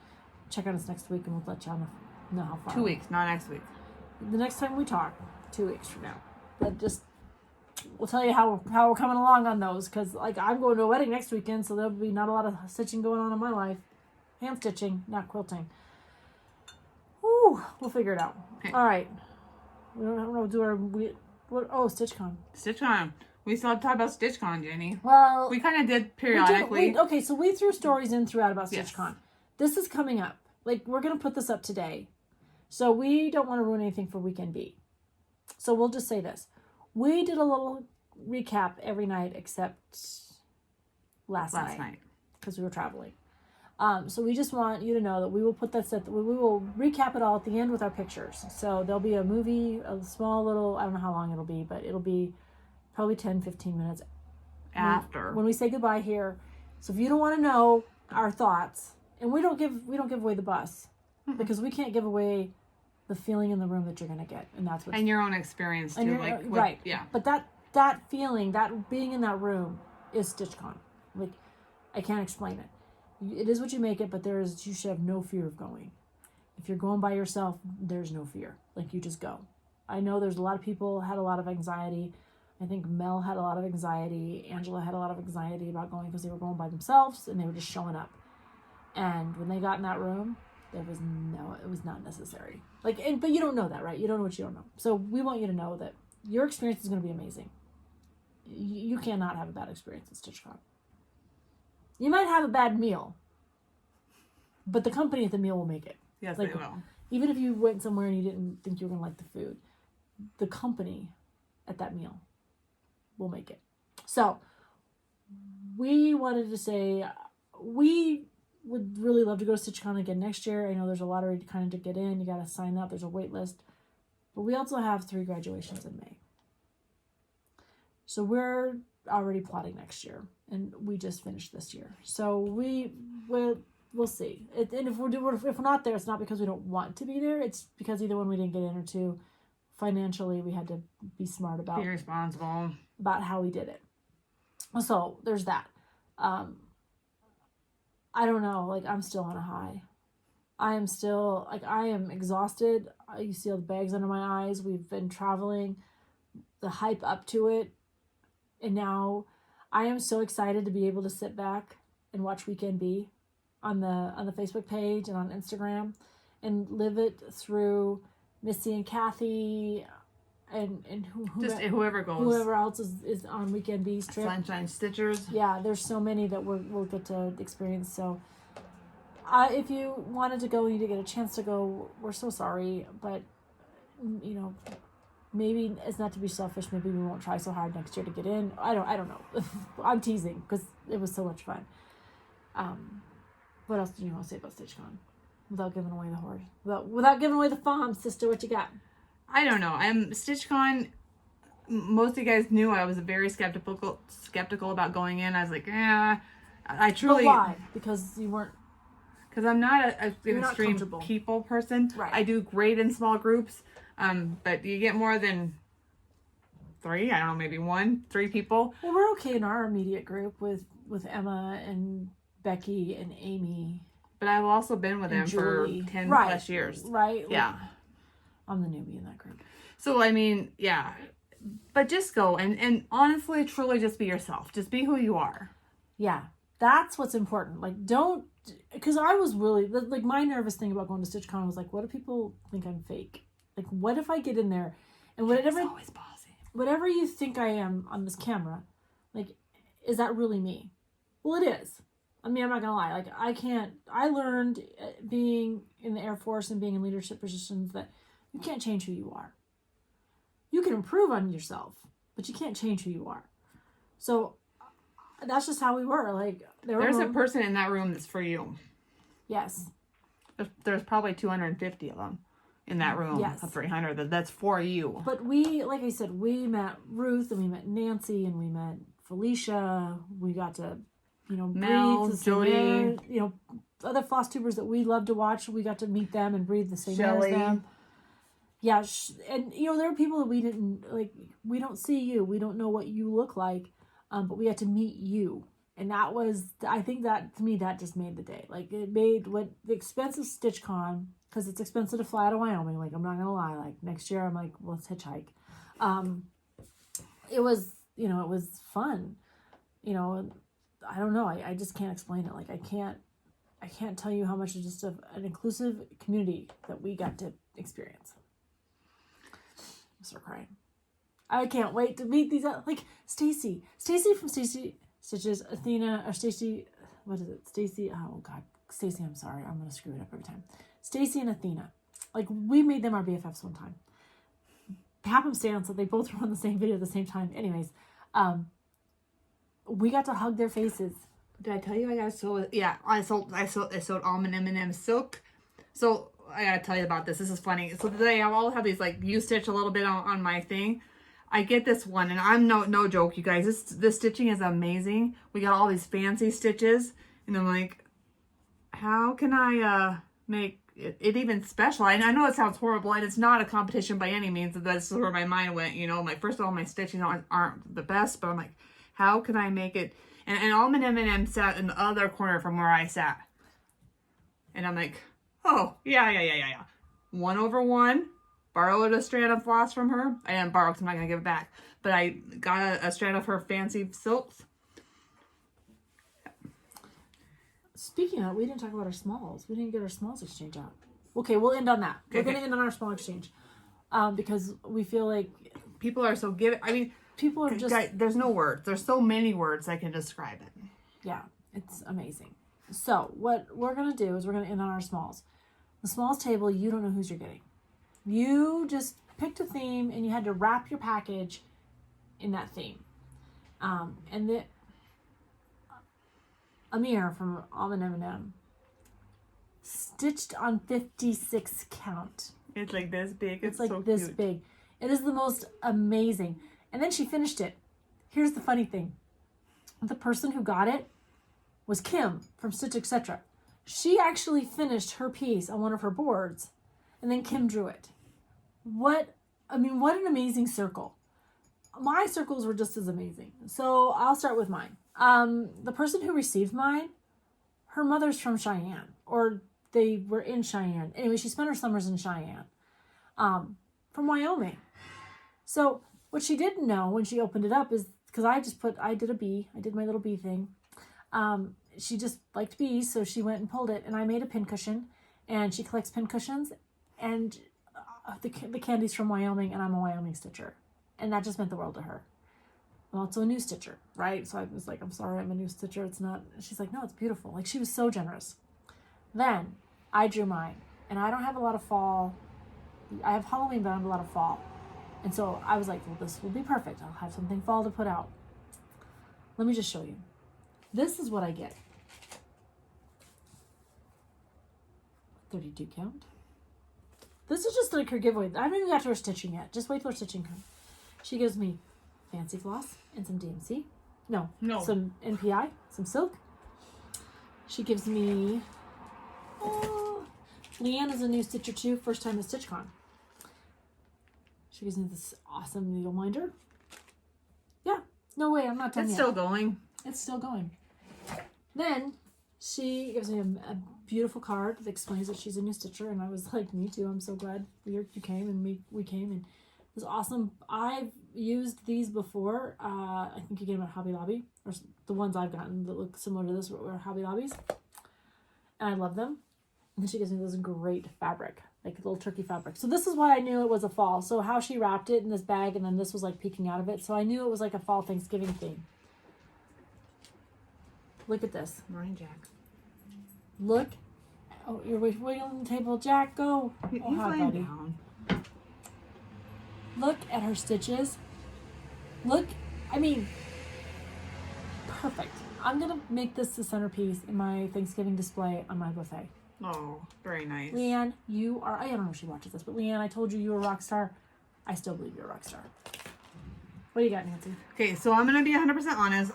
Check out us next week and we'll let y'all know how far. 2 weeks, not next week. The next time we talk, 2 weeks from now. But we'll tell you how we're coming along on those, because like I'm going to a wedding next weekend, so there'll be not a lot of stitching going on in my life. Hand stitching, not quilting. Woo, we'll figure it out. Okay. All right. We don't know, StitchCon. StitchCon. We still have to talk about StitchCon, Jenny. Well, we kind of did periodically. Okay, so we threw stories in throughout about StitchCon. Yes. This is coming up. Like, we're going to put this up today. So we don't want to ruin anything for Weekend B. So we'll just say this. We did a little recap every night except last night. Because we were traveling. So we just want you to know that we will put that set. We will recap it all at the end with our pictures. So there'll be a movie, a small little, I don't know how long it'll be, but it'll be probably 10, 15 minutes after. When we say goodbye here. So if you don't want to know our thoughts, and we don't give away the bus, because we can't give away the feeling in the room that you're going to get. And that's what. And your own experience too. Right. Yeah. But that feeling, that being in that room is StitchCon. Like, I can't explain it. It is what you make it, but you should have no fear of going. If you're going by yourself, there's no fear. Like, you just go. I know there's a lot of people had a lot of anxiety. I think Mel had a lot of anxiety. Angela had a lot of anxiety about going because they were going by themselves and they were just showing up. And when they got in that room, it was not necessary. Like, but you don't know that, right? You don't know what you don't know. So we want you to know that your experience is going to be amazing. You cannot have a bad experience at StitchCon. You might have a bad meal, but the company at the meal will make it. Yes, they will. Even if you went somewhere and you didn't think you were going to like the food, the company at that meal will make it. So we wanted to say we would really love to go to StitchCon again next year. I know there's a lottery to get in. You got to sign up. There's a wait list. But we also have 3 graduations in May. So we're already plotting next year. And we just finished this year. So we'll see. And if we're not there, it's not because we don't want to be there. It's because either one, we didn't get in, or 2, financially, we had to be smart about. Be responsible. About how we did it. So there's that. I don't know. Like, I'm still on a high. I am exhausted. You see all the bags under my eyes. We've been traveling. The hype up to it. And now I am so excited to be able to sit back and watch Weekend B on the Facebook page and on Instagram and live it through Missy and Kathy and whoever goes. Whoever else is on Weekend B's trip. Sunshine Stitchers. Yeah, there's so many that we'll get to experience. So if you wanted to go and you didn't get a chance to go, we're so sorry. But, you know, maybe it's not to be selfish. Maybe we won't try so hard next year to get in. I don't know. I'm teasing because it was so much fun. What else do you want to say about StitchCon? Without giving away the horse. Without giving away the farm, sister, what you got? I don't know. StitchCon. Most of you guys knew I was very skeptical about going in. I was like, I truly. But why? Because you weren't. Because I'm not an extreme comfortable. people person. Right. I do great in small groups. But you get more than 3, I don't know, maybe 3 people. Well, we're okay in our immediate group with Emma and Becky and Amy. But I've also been with them Julie. for 10 Right. plus years. Right. Yeah. I'm the newbie in that group. So, I mean, yeah. But just go and honestly, truly just be yourself. Just be who you are. Yeah. That's what's important. Like, don't, because I was really, like, my nervous thing about going to StitchCon was like, what if people think I'm fake? Like, what if I get in there and whatever, It's always bossy. whatever you think I am on this camera, like, is that really me? Well, it is. I mean, I'm not gonna lie. Like, I learned being in the Air Force and being in leadership positions that you can't change who you are. You can improve on yourself, but you can't change who you are. So that's just how we were. Like, There's a person in that room that's for you. Yes. There's probably 250 of them in that room. Yes. Of 300 that's for you. But we, like I said, we met Ruth and we met Nancy and we met Felicia. We got to, Mel, breathe the Jody. same air, other floss tubers that we love to watch. We got to meet them and breathe the same air Shelly. as them. Yeah, and there are people that we didn't, like, we don't see you. We don't know what you look like, but we got to meet you. And that was, I think that, to me, that just made the day. Like, it made what the expense of StitchCon, because it's expensive to fly to Wyoming. Like, I'm not going to lie. Like, next year, I'm like, well, let's hitchhike. It was, it was fun. I don't know. I just can't explain it. Like, I can't tell you how much it's just an inclusive community that we got to experience. I'm start crying. I can't wait to meet these, like, Stacy from Stacy Stitches, Athena, or Stacy, what is it? Stacy, oh God, Stacy, I'm sorry. I'm going to screw it up every time. Stacy and Athena. Like, we made them our BFFs one time. Happenstance that they both were on the same video at the same time. Anyways, we got to hug their faces. Did I tell you I got sold? Yeah, I sold almond M&M silk. So I gotta tell you about this. This is funny. So today I all have these, like, you stitch a little bit on my thing. I get this one, and I'm no joke, you guys. This stitching is amazing. We got all these fancy stitches, and I'm like, how can I make it even special? I know it sounds horrible, and it's not a competition by any means. That's where my mind went. My first of all, my stitching aren't the best, but I'm like, how can I make it? And Almond M&M sat in the other corner from where I sat, and I'm like, oh yeah. 1/1. Borrowed a strand of floss from her. I didn't borrow because I'm not going to give it back. But I got a strand of her fancy silks. Speaking of, we didn't talk about our smalls. We didn't get our smalls exchange out. Okay, we'll end on that. We're going to end on our small exchange. Because we feel like people are so giving. I mean, people are just... Guys, there's no words. There's so many words that can describe it. Yeah, it's amazing. So what we're going to do is we're going to end on our smalls. The smalls table, you don't know who's you're getting. You just picked a theme and you had to wrap your package in that theme. And the Amir from Almond M&M stitched on 56 count. It's like this big. It's like so this cute. big. It is the most amazing. And then she finished it. Here's the funny thing. The person who got it was Kim from Stitch Etc. She actually finished her piece on one of her boards, and then Kim drew it. What an amazing circle. My circles were just as amazing. So I'll start with mine. The person who received mine, her mother's from Cheyenne, or they were in Cheyenne. Anyway, she spent her summers in Cheyenne, from Wyoming. So what she didn't know when she opened it up is, because I did a bee. I did my little bee thing. She just liked bees, so she went and pulled it, and I made a pincushion, and she collects pincushions, and the candy's from Wyoming, and I'm a Wyoming stitcher, and that just meant the world to her. I'm also a new stitcher, right? So I was like, I'm sorry, I'm a new stitcher. It's not. She's like, no, it's beautiful. Like, she was so generous. Then I drew mine, and I don't have a lot of fall. I have Halloween, but I have a lot of fall, and so I was like, well, this will be perfect. I'll have something fall to put out. Let me just show you. This is what I get. 32 count. This is just like her giveaway. I haven't even got to her stitching yet. Just wait till her stitching comes. She gives me fancy floss and some DMC. No. Some NPI, some silk. She gives me... Leanne is a new stitcher too. First time at StitchCon. She gives me this awesome needle minder. Yeah. No way. I'm not done yet. It's still going. It's still going. Then she gives me a beautiful card that explains that she's a new stitcher, and I was like, me too. I'm so glad you came, and we came, and it was awesome. I've used these before. I think you get them at Hobby Lobby, or the ones I've gotten that look similar to this were Hobby Lobbies, and I love them. And then she gives me this great fabric, like little turkey fabric. So this is why I knew it was a fall. So how she wrapped it in this bag, and then this was like peeking out of it. So I knew it was like a fall Thanksgiving theme. Look at this. Morning, Jack. Look. Oh, you're waiting on the table. Jack, go. He's hi, laying buddy. down. Look at her stitches. Look. I mean, perfect. I'm going to make this the centerpiece in my Thanksgiving display on my buffet. Oh, very nice. Leanne, you are... I don't know if she watches this, but Leanne, I told you you were a rock star. I still believe you're a rock star. What do you got, Nancy? Okay, so I'm going to be 100% honest.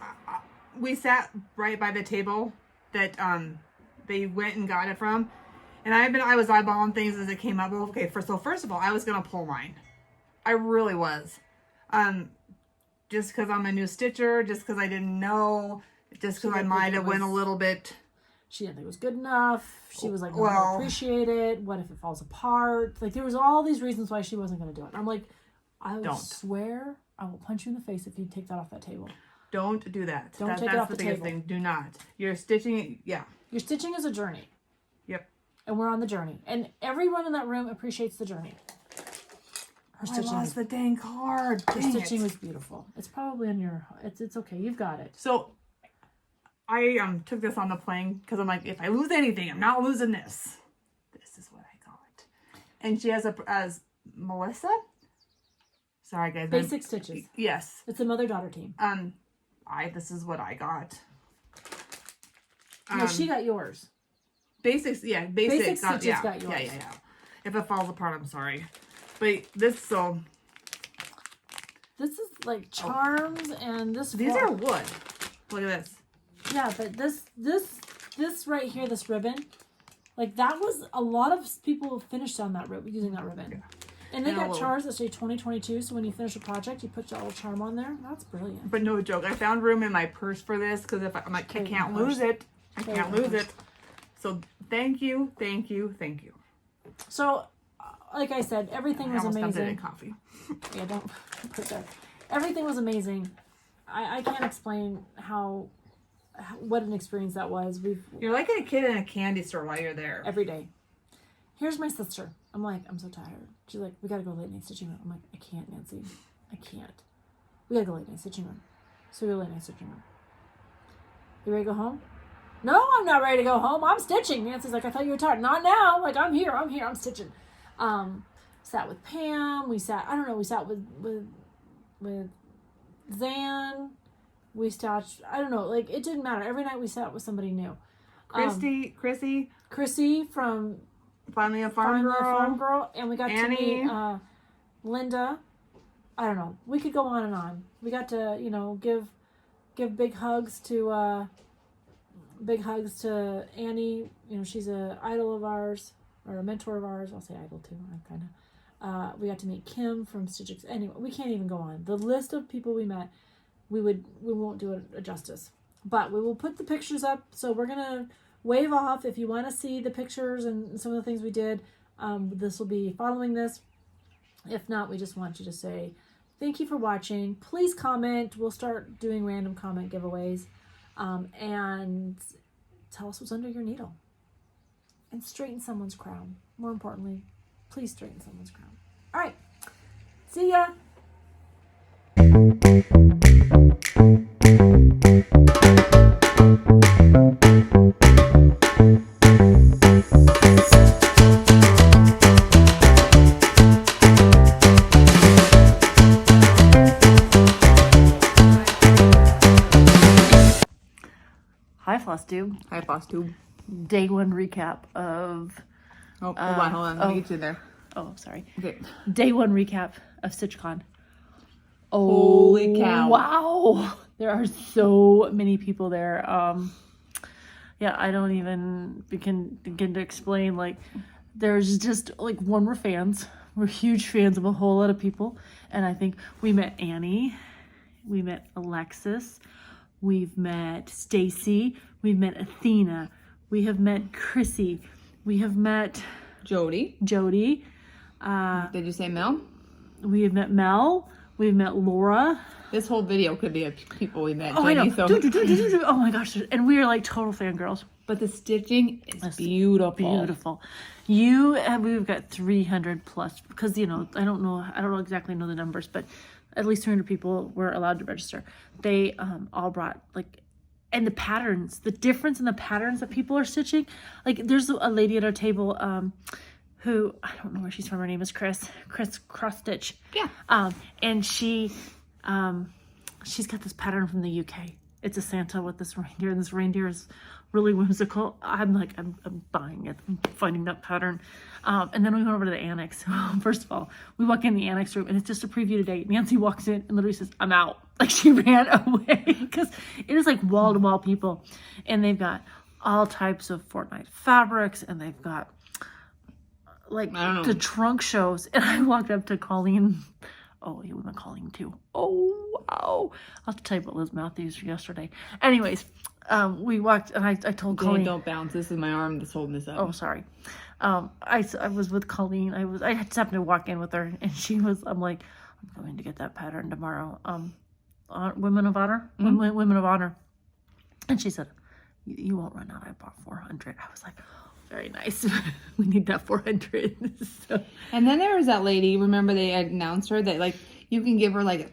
We sat right by the table that they went and got it from. And I was eyeballing things as it came up. Okay, first of all, I was going to pull mine. I really was. Just because I'm a new stitcher, just because I didn't know, just because I might have went a little bit... She didn't think it was good enough. She was like, no, I appreciate it. What if it falls apart? Like, there was all these reasons why she wasn't going to do it. I'm like, I swear I will punch you in the face if you take that off that table. Don't do that. Don't take it off the table. Thing. Do not. You're stitching, yeah. Your stitching is a journey. Yep. And we're on the journey. And everyone in that room appreciates the journey. Her stitching I lost the dang card. Her stitching was beautiful. It's probably in your... It's okay. You've got it. So... I took this on the plane because I'm like, if I lose anything, I'm not losing this. This is what I got. And she has as Melissa. Sorry, guys. Basic Stitches. Yes. It's a mother-daughter team. This is what I got. No, she got yours. Basics, yeah. Basic Stitches got yours. Yeah. If it falls apart, I'm sorry. But this, so. This is like charms and this. These are wood. Look at this. Yeah, but this right here, this ribbon, like that was a lot of people finished on that ribbon, using that ribbon. Yeah. And they got charms that say 2022, so when you finish a project, you put your little charm on there. That's brilliant. But no joke, I found room in my purse for this because if I'm like, I can't lose it. I can't lose it. So thank you. So, like I said, everything was amazing. I almost coffee. Yeah, don't put that. Everything was amazing. I can't explain what an experience that was. You're like a kid in a candy store while you're there. Every day. Here's my sister. I'm like, I'm so tired. She's like, we gotta go late night stitching room. I'm like, I can't, Nancy. I can't. We gotta go late night stitching room. So we go late night stitching room. You ready to go home? No, I'm not ready to go home. I'm stitching. Nancy's like, I thought you were tired. Not now. Like, I'm here. I'm stitching. Sat with Pam. We sat with Zan. We sat, I don't know, like, it didn't matter. Every night we sat with somebody new. Chrissy from Finally a Farm Girl. And we got Annie. to meet Linda. I don't know. We could go on and on. We got to, give big hugs to Annie. She's a idol of ours, or a mentor of ours. I'll say idol too. I kind of. We got to meet Kim from StitchCon. Anyway, we can't even go on. The list of people we met, we won't do it justice. But we will put the pictures up. So we're gonna wave off if you want to see the pictures and some of the things we did. This will be following this. If not, we just want you to say thank you for watching. Please comment. We'll start doing random comment giveaways. And tell us what's under your needle. And straighten someone's crown. More importantly, please straighten someone's crown. All right. See ya. Hi, FlossTube. Hi, FlossTube. Day one recap of... hold on. Let me get you there. sorry. Okay. Day 1 recap of StitchCon. Holy cow. Wow. There are so many people there. Yeah, I don't even begin to explain. Like, there's just, like, one, we're fans. We're huge fans of a whole lot of people. And I think we met Annie. We met Alexis. We've met Stacy. We've met Athena. We have met Chrissy. We have met Jody. Did you say Mel? We have met Mel. We've met Laura. This whole video could be of people we met, Oh, I know. Jaimie, so. Oh my gosh. And we are like total fangirls. But the stitching is beautiful. Beautiful. We've got 300 plus, because, I don't exactly know the numbers, but at least 200 people were allowed to register. They all brought, like, and the patterns, the difference in the patterns that people are stitching. Like, there's a lady at our table who, I don't know where she's from. Her name is Chris Cross Stitch. Yeah. And she's got this pattern from the UK. It's a Santa with this reindeer, and this reindeer is really whimsical. I'm buying it. I'm finding that pattern. And then we went over to the annex. First of all, we walk in the annex room, and it's just a preview today. Nancy walks in and literally says, "I'm out." Like, she ran away because it is like wall-to-wall people. And they've got all types of Fortnite fabrics, and they've got like the trunk shows. And I walked up to Colleen. Oh, yeah, we met Colleen too. Oh, wow. I'll have to tell you about Liz Matthews yesterday. Anyways, we walked, and I told Colleen. Don't bounce. This is my arm that's holding this up. Oh, sorry. I was with Colleen. I just happened to walk in with her, and I'm like, I'm going to get that pattern tomorrow. Women of Honor? Mm-hmm. Women of Honor. And she said, you won't run out. I bought 400. I was like, very nice. We need that 400. So. And then there was that lady, remember they announced her that, like, you can give her like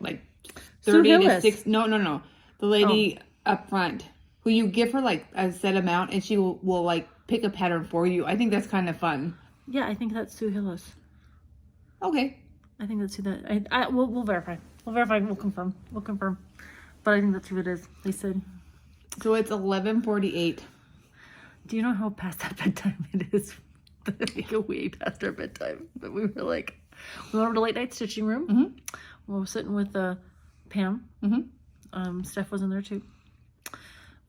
30 to 60. No. The lady up front, who you give her like a set amount, and she will like pick a pattern for you. I think that's kind of fun. Yeah, I think that's Sue Hillis. Okay. I think that's who that. We'll verify. We'll confirm. But I think that's who it is. They said. So it's 11:48. Do you know how past that bedtime it is? I think way past our bedtime. But we were like, we went over to late night stitching room. Mm-hmm. We were sitting with Pam. Mm-hmm. Steph was in there too.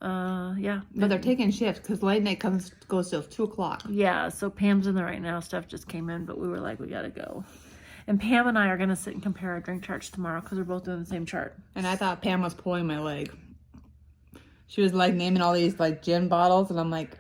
Yeah. But they're taking shifts because late night goes till 2:00. Yeah. So Pam's in there right now. Steph just came in, but we were like, we gotta go. And Pam and I are gonna sit and compare our drink charts tomorrow because we're both doing the same chart. And I thought Pam was pulling my leg. She was like naming all these like gin bottles, and I'm like,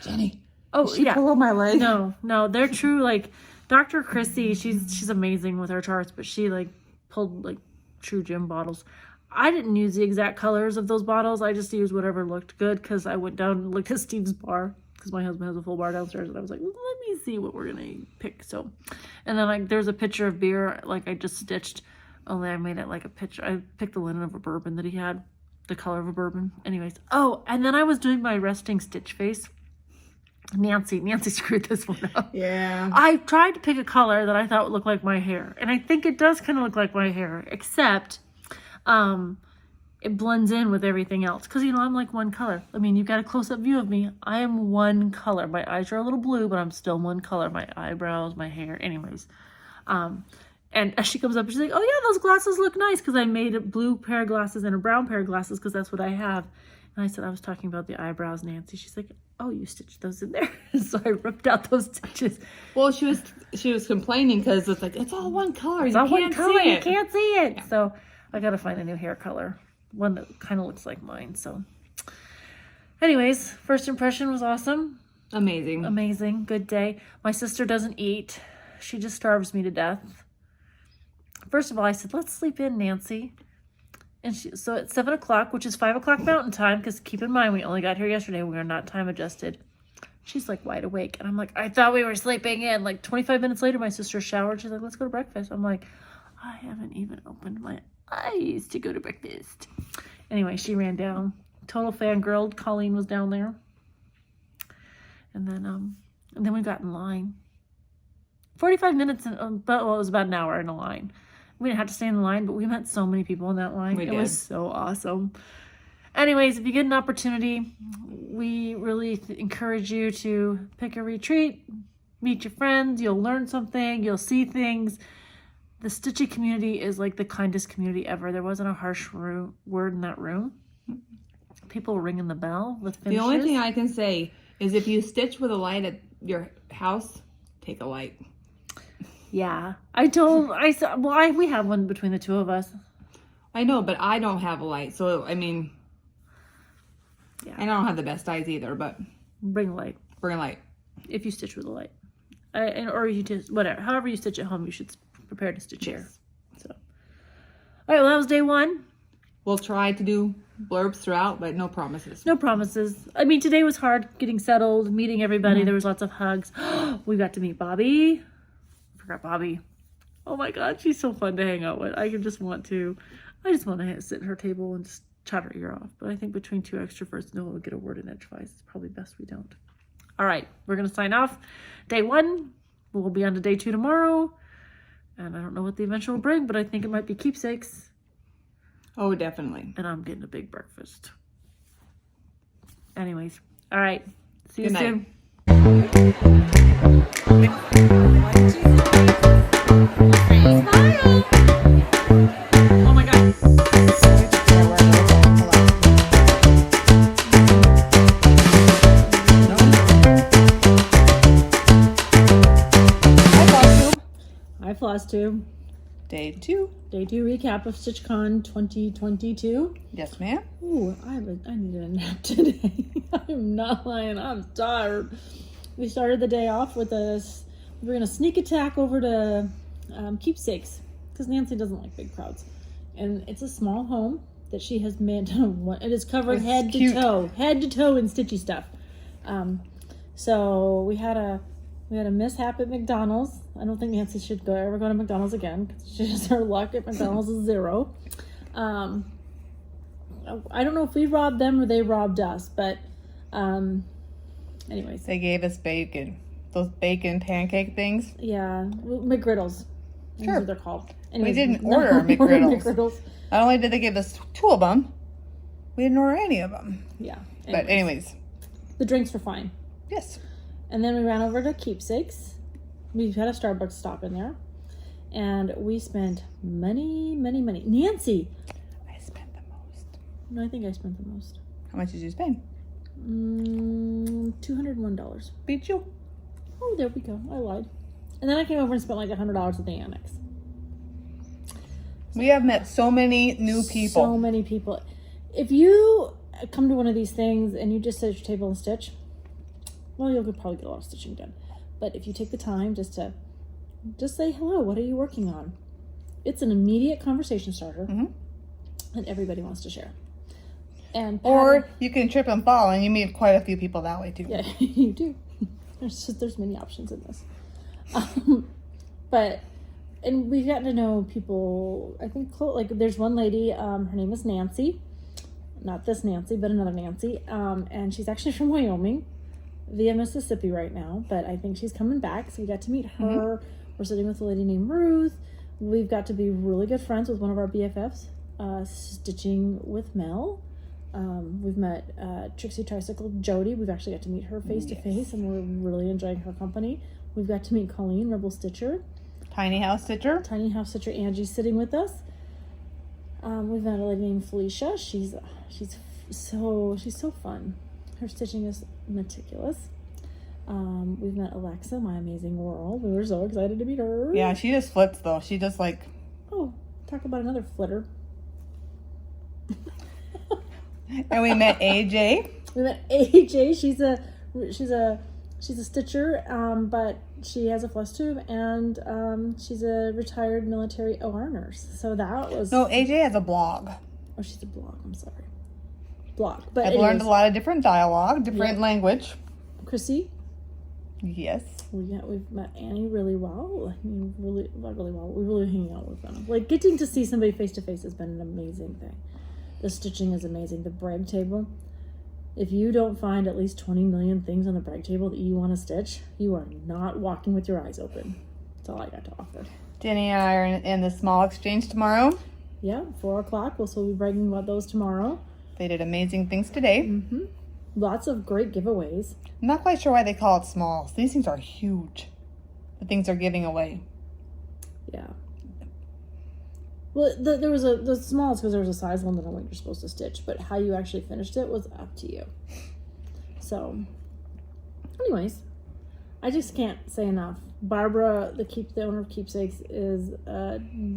Jenny. Oh, she pull my leg. No, they're true. Like Dr. Chrissy, she's amazing with her charts, but she like pulled like true gin bottles. I didn't use the exact colors of those bottles. I just used whatever looked good because I went down and looked at Steve's bar because my husband has a full bar downstairs, and I was like, well, let me see what we're gonna pick. So, and then like there's a pitcher of beer like I just stitched. Only I made it like a pitcher. I picked the linen of a bourbon that he had, the color of a bourbon. Anyways, and then I was doing my resting stitch face. Nancy screwed this one up. Yeah. I tried to pick a color that I thought would look like my hair. And I think it does kind of look like my hair, except it blends in with everything else. Because, I'm like one color. I mean, you've got a close-up view of me. I am one color. My eyes are a little blue, but I'm still one color. My eyebrows, my hair, anyways. And as she comes up, she's like, oh, yeah, those glasses look nice. Because I made a blue pair of glasses and a brown pair of glasses because that's what I have. And I said, I was talking about the eyebrows, Nancy. She's like, oh, you stitched those in there. So I ripped out those stitches. Well, she was complaining because it's like, it's all one color. It's all one color. You can't see it. Yeah. So I got to find a new hair color. One that kind of looks like mine. So anyways, first impression was awesome. Amazing. Good day. My sister doesn't eat. She just starves me to death. First of all, I said, let's sleep in, Nancy. And so at 7 o'clock, which is 5 o'clock Mountain Time, because keep in mind, we only got here yesterday. We are not time adjusted. She's like wide awake. And I'm like, I thought we were sleeping in. Like 25 minutes later, my sister showered. She's like, let's go to breakfast. I'm like, I haven't even opened my eyes to go to breakfast. Anyway, she ran down. Total fangirl. Colleen was down there. And then we got in line. 45 minutes, it was about an hour in a line. We didn't have to stay in the line, but we met so many people in that line. It was so awesome. Anyways, if you get an opportunity, we really encourage you to pick a retreat, meet your friends, you'll learn something, you'll see things. The Stitchy community is like the kindest community ever. There wasn't a harsh word in that room. People ringing the bell with finishes. The only thing I can say is if you stitch with a light at your house, take a light. Yeah. We have one between the two of us. I know, but I don't have a light. So, I mean, yeah. And I don't have the best eyes either, but. Bring a light. Bring a light. If you stitch with a light. Or you just, whatever. However you stitch at home, you should prepare to stitch here. So. All right, well, that was day 1. We'll try to do blurbs throughout, but no promises. No promises. I mean, today was hard getting settled, meeting everybody. There was lots of hugs. We got to meet Bobby. Forgot Bobby. Oh my God, she's so fun to hang out with. I just want to sit at her table and just chat her ear off. But I think between 2 extroverts, no one will get a word in edgewise. It's probably best we don't. All right, we're going to sign off. Day 1. We'll be on to day 2 tomorrow. And I don't know what the adventure will bring, but I think it might be Keepsakes. Oh, definitely. And I'm getting a big breakfast. Anyways, all right. See you Good soon. Oh my God. Hi, FlossTube. Day 2. Day 2 recap of StitchCon 2022. Yes, ma'am. Ooh, I needed a nap today. I'm not lying. I'm tired. We started the day off with we're going to sneak attack over to Keepsakes because Nancy doesn't like big crowds. And it's a small home that she has made. It is covered head to toe in stitchy stuff. So we had a mishap at McDonald's. I don't think Nancy should ever go to McDonald's again because her luck at McDonald's is 0. I don't know if we robbed them or they robbed us, but anyways. They gave us bacon. Those bacon pancake things. Yeah, McGriddles. Sure. That's what they're called. Anyways, We didn't order McGriddles. McGriddles. Not only did they give us 2 of them, we didn't order any of them. Yeah. But anyways. The drinks were fine. Yes. And then we ran over to Keepsakes. We had a Starbucks stop in there. And we spent money. Nancy! I spent the most. No, I think I spent the most. How much did you spend? $201. Beat you. Oh, there we go. I lied. And then I came over and spent like $100 at the annex. We have met so many new people. So many people. If you come to one of these things and you just sit at your table and stitch, well, you'll probably get a lot of stitching done. But if you take the time just say hello, what are you working on? It's an immediate conversation starter, and everybody wants to share. Or you can trip and fall, and you meet quite a few people that way too. Yeah, you do. There's many options in this. And we've gotten to know people, I think, like there's one lady, her name is Nancy. Not this Nancy, but another Nancy. And she's actually from Wyoming, via Mississippi right now. But I think she's coming back, so we got to meet her. We're sitting with a lady named Ruth. We've got to be really good friends with one of our BFFs, Stitching with Mel. We've met Trixie Tricycle Jody. We've actually got to meet her face to face, and we're really enjoying her company. We've got to meet Colleen, Rebel Stitcher. Tiny House Stitcher. Tiny House Stitcher Angie sitting with us. We've met a lady named Felicia. She's so fun. Her stitching is meticulous. We've met Alexa, My Amazing World. We were so excited to meet her. Yeah, she just flips though. She just like. Oh, talk about another flitter. And we met AJ. We met AJ. She's a stitcher, but she has a FlossTube, and she's a retired military OR nurse. So that was AJ has a blog. Oh, she's a blog. I'm sorry, blog. But I've learned a lot of different dialogue, different language. Chrissy. Yes. We've met Annie really well. I mean, really well. We really hang out with them. Like getting to see somebody face to face has been an amazing thing. The stitching is amazing. The brag table. If you don't find at least 20 million things on the brag table that you want to stitch, you are not walking with your eyes open. That's all I got to offer. Jenny and I are in the small exchange tomorrow. Yeah, 4 o'clock. We'll be bragging about those tomorrow. They did amazing things today. lots of great giveaways. I'm not quite sure why they call it smalls. These things are huge. The things they're giving away. Yeah. Well, there was the smalls because there was a size limit on what you're supposed to stitch, but how you actually finished it was up to you. So, anyways, I just can't say enough. Barbara, the owner of Keepsakes, is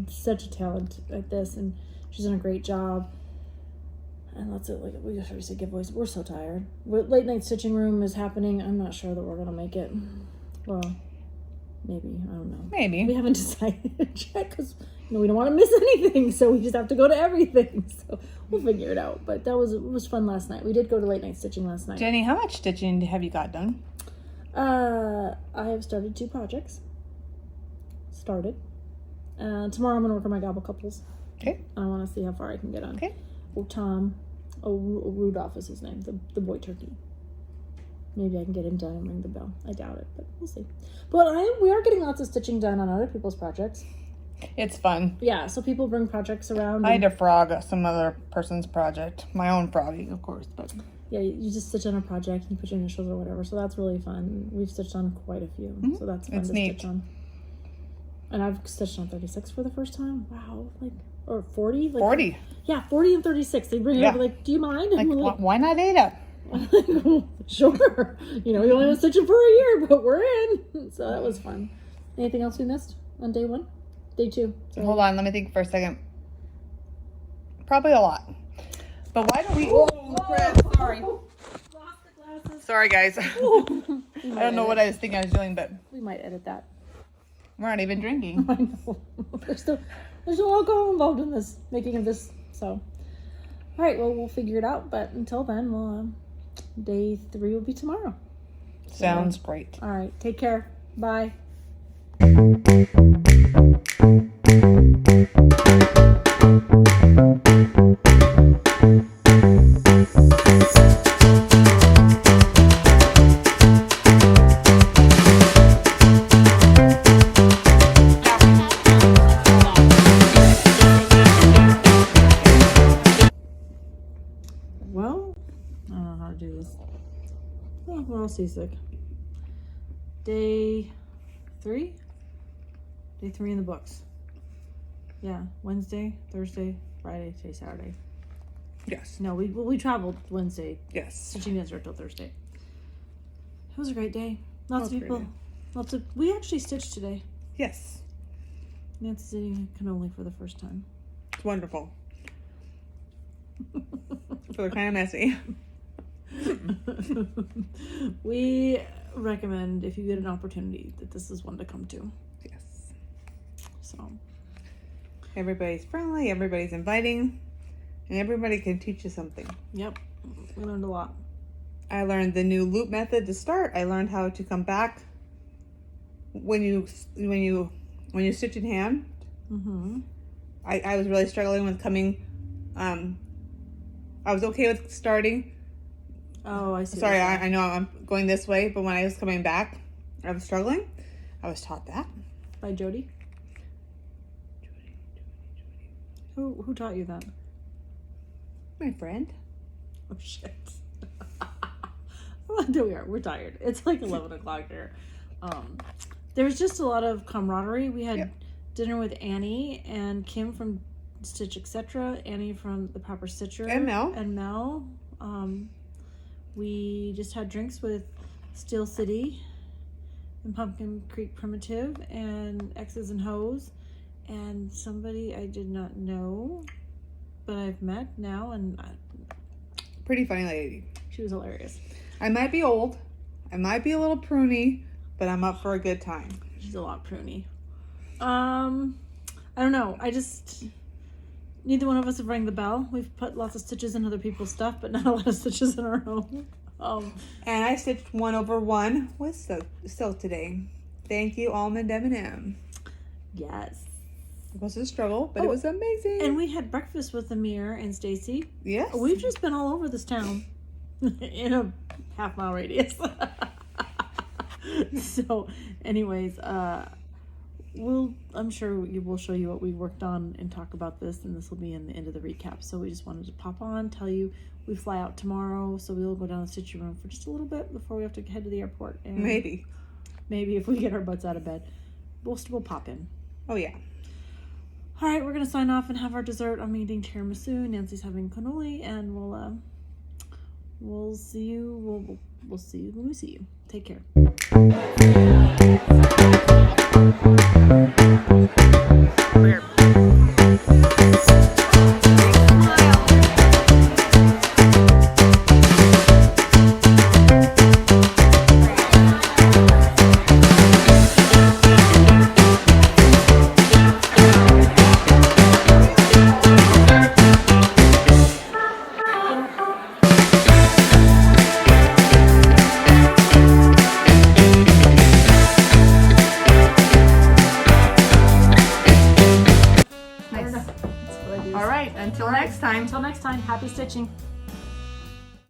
such a talent at this, and she's done a great job. And lots of, like, we just already said giveaways. We're so tired. Late night stitching room is happening. I'm not sure that we're gonna make it. Well, maybe, I don't know. Maybe. We haven't decided yet because we don't want to miss anything, so we just have to go to everything. So we'll figure it out. But it was fun last night. We did go to late night stitching last night. Jenny, how much stitching have you got done? I have started 2 projects. Tomorrow I'm gonna work on my gobble couples. Okay. I want to see how far I can get on. Okay. Rudolph is his name, the boy turkey. Maybe I can get him done and ring the bell. I doubt it, but we'll see. But we are getting lots of stitching done on other people's projects. It's fun. Yeah, so people bring projects around. I had to frog some other person's project. My own frogging, of course, but... Yeah, you just stitch on a project and you put your initials or whatever, so that's really fun. We've stitched on quite a few, so that's fun to stitch on. And I've stitched on 36 for the first time. Wow, or 40? 40. Yeah, 40 and 36. They bring it up do you mind? Like, why not 8 up? Sure. We only been stitching for a year, but we're in. So that was fun. Anything else we missed on day 1? Day 2? Sorry. Hold on, let me think for a second. Probably a lot. But why don't we... Oh, crap, sorry. Sorry, guys. I don't know what I was thinking I was doing, but... We might edit that. We're not even drinking. I know. There's no alcohol involved in this, making of this, so. All right, well, we'll figure it out, but until then, day 3 will be tomorrow. Sounds great. All right, take care. Bye. Seasick. Day 3? Day 3 in the books. Yeah, Wednesday, Thursday, Friday, today, Saturday. Yes. No, we traveled Wednesday. Yes. Stitching didn't start till Thursday. It was a great day. Lots of people. We actually stitched today. Yes. Nancy's eating cannoli for the first time. It's wonderful. For the kind of messy. We recommend, if you get an opportunity, that this is one to come to. Yes. So everybody's friendly, everybody's inviting, and everybody can teach you something. Yep, we learned a lot. I learned the new loop method to start. I learned how to come back when you stitch in hand. Mm-hmm. I was really struggling with coming. I was okay with starting. Oh, I see. Sorry, I know I'm going this way, but when I was coming back, I was struggling. I was taught that. By Jody? Who taught you that? My friend. Oh, shit. There we are. We're tired. It's like 11 o'clock here. There was just a lot of camaraderie. We had dinner with Annie and Kim from Stitch Etc. Annie from The Proper Stitcher. And Mel. We just had drinks with Steel City and Pumpkin Creek Primitive and X's and Hoes and somebody I did not know, but I've met now, and pretty funny lady. She was hilarious. I might be old, I might be a little pruny, but I'm up for a good time. She's a lot pruny. I don't know. Neither one of us have rang the bell. We've put lots of stitches in other people's stuff, but not a lot of stitches in our own. And I stitched 1 over 1 with silk today. Thank you, Almond M&M. Yes. It was a struggle, but it was amazing. And we had breakfast with Amir and Stacy. Yes. We've just been all over this town in a half-mile radius. So, anyways, I'm sure we'll show you what we worked on and talk about this, and this will be in the end of the recap. So we just wanted to pop on, tell you we fly out tomorrow, so we'll go down to the stitching room for just a little bit before we have to head to the airport. And maybe if we get our butts out of bed, we'll pop in. Oh yeah. All right, we're gonna sign off and have our dessert. I'm eating tiramisu. Nancy's having cannoli, and we'll see you. We'll see you when we see you. Take care. All right, until next time. Until next time, happy stitching.